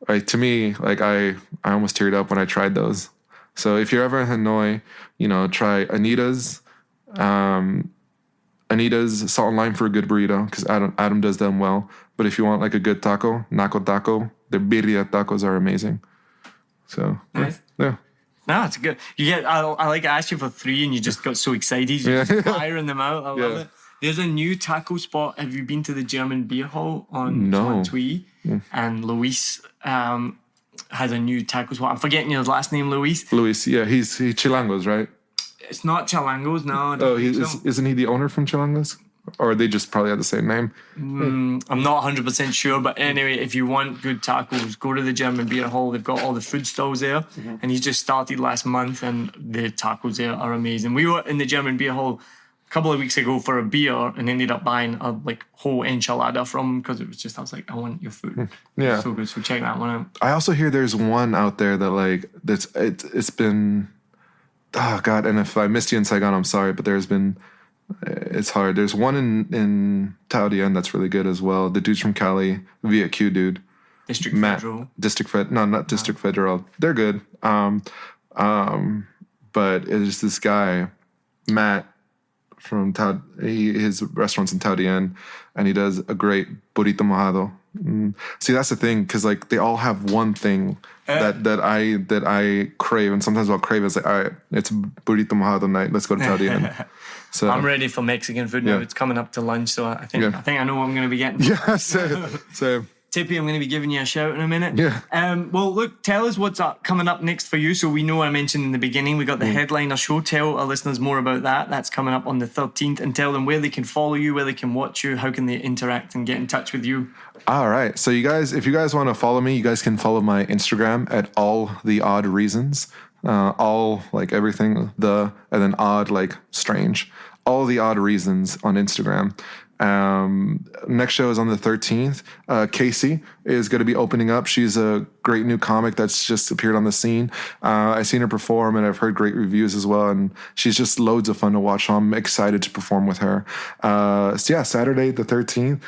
like, to me, like, I almost teared up when I tried those. So if you're ever in Hanoi, try Anita's Salt and Lime for a good burrito, because Adam does them well. But if you want, like, a good taco, Naco Taco, the birria tacos are amazing. So, nice. Yeah. No, it's good. I like asked you for 3 and you just got so excited. You're just firing them out. I love it. There's a new taco spot. Have you been to the German Beer Hall on Twee? And Luis has a new taco spot. I'm forgetting his last name, Luis. Luis, yeah. He's Chilangos, right? It's not Chilangos, no. Isn't he the owner from Chilangos? Or they just probably have the same name? I'm not 100% sure, but anyway, if you want good tacos, go to the German Beer Hall. They've got all the food stalls there, and he's just started last month, and the tacos there are amazing. We were in the German Beer Hall a couple of weeks ago for a beer and ended up buying a whole enchilada from him because it was just, I was like, I want your food. Yeah. So good, so check that one out. I also hear there's one out there that it's been, oh God, and if I missed you in Saigon, I'm sorry, but there's been, it's hard. There's one in Taudien that's really good as well. The dude's from Cali, Via Q dude. District Federal. Not District Federal. They're good. But it's this guy, Matt, from his restaurant's in Taudien, and he does a great burrito mojado. See, that's the thing, because like they all have one thing that I crave, and sometimes I'll crave. It's like, all right, it's burrito mojado night. Let's go to Taudien. So I'm ready for Mexican food now. It's coming up to lunch, so I think I know what I'm going to be getting. Yeah, same. Tippy, I'm going to be giving you a shout in a minute. Yeah. Well, look, tell us what's coming up next for you. So we know I mentioned in the beginning, we got the headliner show. Tell our listeners more about that. That's coming up on the 13th, and tell them where they can follow you, where they can watch you, how can they interact and get in touch with you. All right. So if you guys want to follow me, you guys can follow my Instagram at All the Odd Reasons. All like everything, and then odd like strange. All the Odd Reasons on Instagram. Next show is on the 13th. Casey is going to be opening up. She's a great new comic that's just appeared on the scene. I've seen her perform, and I've heard great reviews as well. And she's just loads of fun to watch. So I'm excited to perform with her. Saturday the 13th.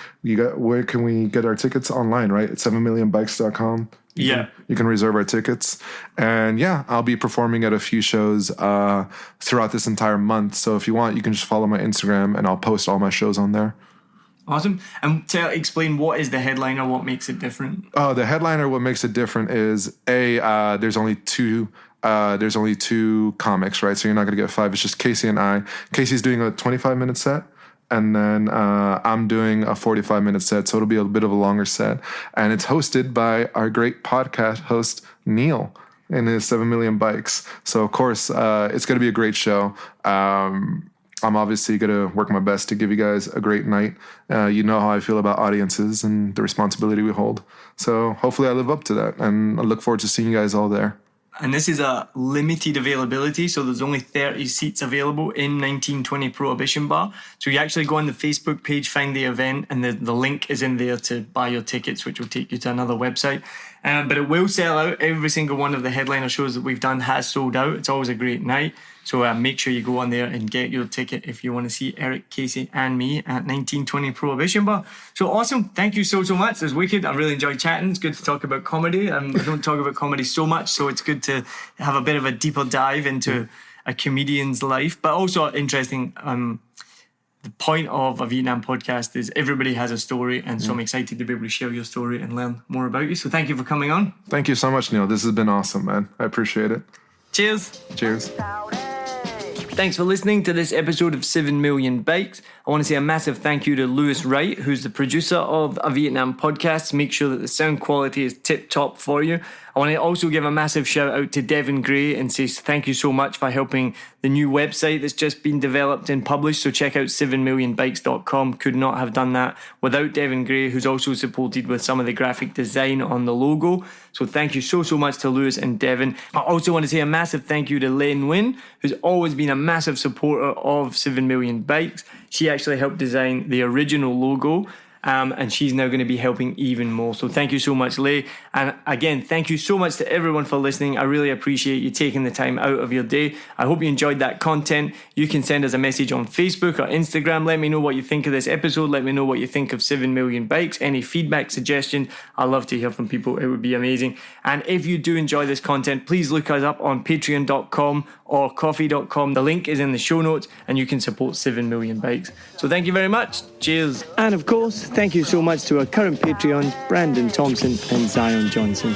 Where can we get our tickets? Online, right? At 7millionbikes.com. You can reserve our tickets. And I'll be performing at a few shows throughout this entire month. So if you want, you can just follow my Instagram, and I'll post all my shows on there. Awesome. And explain, what is the headliner? What makes it different? Oh, the headliner, what makes it different is there's only two comics, right? So you're not going to get 5. It's just Casey and I. Casey's doing a 25-minute set. And then I'm doing a 45-minute set, so it'll be a bit of a longer set. And it's hosted by our great podcast host, Neil, and his 7 Million Bikes. So, of course, it's going to be a great show. I'm obviously going to work my best to give you guys a great night. You know how I feel about audiences and the responsibility we hold. So hopefully I live up to that. And I look forward to seeing you guys all there. And this is a limited availability, so there's only 30 seats available in 1920 Prohibition Bar. So you actually go on the Facebook page, find the event, and the link is in there to buy your tickets, which will take you to another website. But it will sell out. Every single one of the headliner shows that we've done has sold out. It's always a great night. So make sure you go on there and get your ticket if you want to see Eric, Casey, and me at 1920 Prohibition Bar. So awesome. Thank you so much. It was wicked. I really enjoyed chatting. It's good to talk about comedy. I don't talk about comedy so much, so it's good to have a bit of a deeper dive into a comedian's life. But also interesting, the point of a Vietnam podcast is everybody has a story, and so I'm excited to be able to share your story and learn more about you. So thank you for coming on. Thank you so much, Neil. This has been awesome, man. I appreciate it. Cheers. Cheers. Thanks for listening to this episode of 7 Million Bikes. I want to say a massive thank you to Lewis Wright, who's the producer of a Vietnam podcast. Make sure that the sound quality is tip top for you. I want to also give a massive shout out to Devin Gray and say thank you so much for helping the new website that's just been developed and published. So check out 7millionbikes.com. Could not have done that without Devin Gray, who's also supported with some of the graphic design on the logo. So thank you so much to Lewis and Devin. I also want to say a massive thank you to Len Nguyen, who's always been a massive supporter of 7 Million Bikes. She actually helped design the original logo. And she's now going to be helping even more. So thank you so much, Leigh. And again, thank you so much to everyone for listening. I really appreciate you taking the time out of your day. I hope you enjoyed that content. You can send us a message on Facebook or Instagram. Let me know what you think of this episode. Let me know what you think of 7 Million Bikes. Any feedback, suggestions. I love to hear from people. It would be amazing. And if you do enjoy this content, please look us up on patreon.com or coffee.com. The link is in the show notes and you can support 7 Million Bikes. So thank you very much. Cheers. And of course, thank you so much to our current Patreons, Brandon Thompson and Zion Johnson.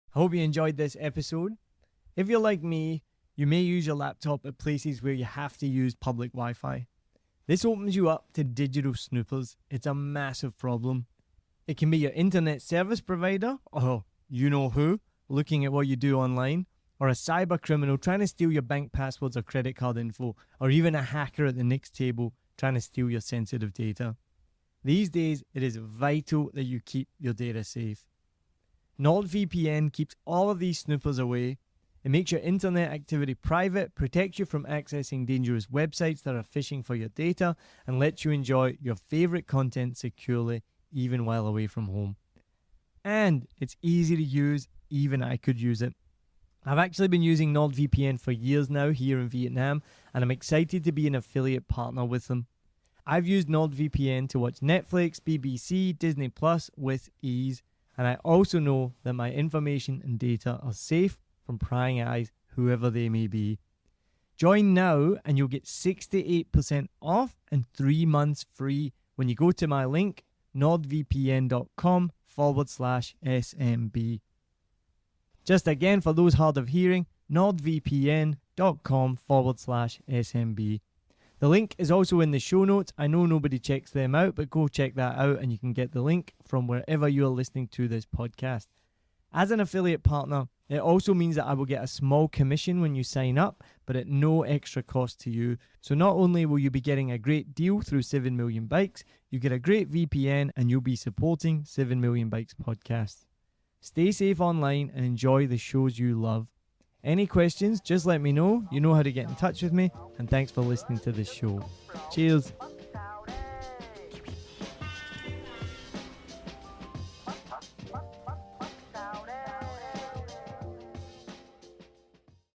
I hope you enjoyed this episode. If you're like me, you may use your laptop at places where you have to use public Wi-Fi. This opens you up to digital snoopers. It's a massive problem. It can be your internet service provider, or you know who, looking at what you do online, or a cyber criminal trying to steal your bank passwords or credit card info, or even a hacker at the next table trying to steal your sensitive data. These days, it is vital that you keep your data safe. NordVPN keeps all of these snoopers away. It makes your internet activity private, protects you from accessing dangerous websites that are phishing for your data, and lets you enjoy your favorite content securely, even while away from home. And it's easy to use, even I could use it. I've actually been using NordVPN for years now here in Vietnam, and I'm excited to be an affiliate partner with them. I've used NordVPN to watch Netflix, BBC, Disney Plus with ease. And I also know that my information and data are safe from prying eyes, whoever they may be. Join now and you'll get 68% off and 3 months free when you go to my link, nordvpn.com/SMB. Just again, for those hard of hearing, nordvpn.com/SMB. The link is also in the show notes. I know nobody checks them out, but go check that out and you can get the link from wherever you are listening to this podcast. As an affiliate partner, it also means that I will get a small commission when you sign up, but at no extra cost to you. So not only will you be getting a great deal through 7 Million Bikes, you get a great VPN and you'll be supporting 7 Million Bikes podcast. Stay safe online and enjoy the shows you love. Any questions, just let me know. You know how to get in touch with me. And thanks for listening to this show. Cheers.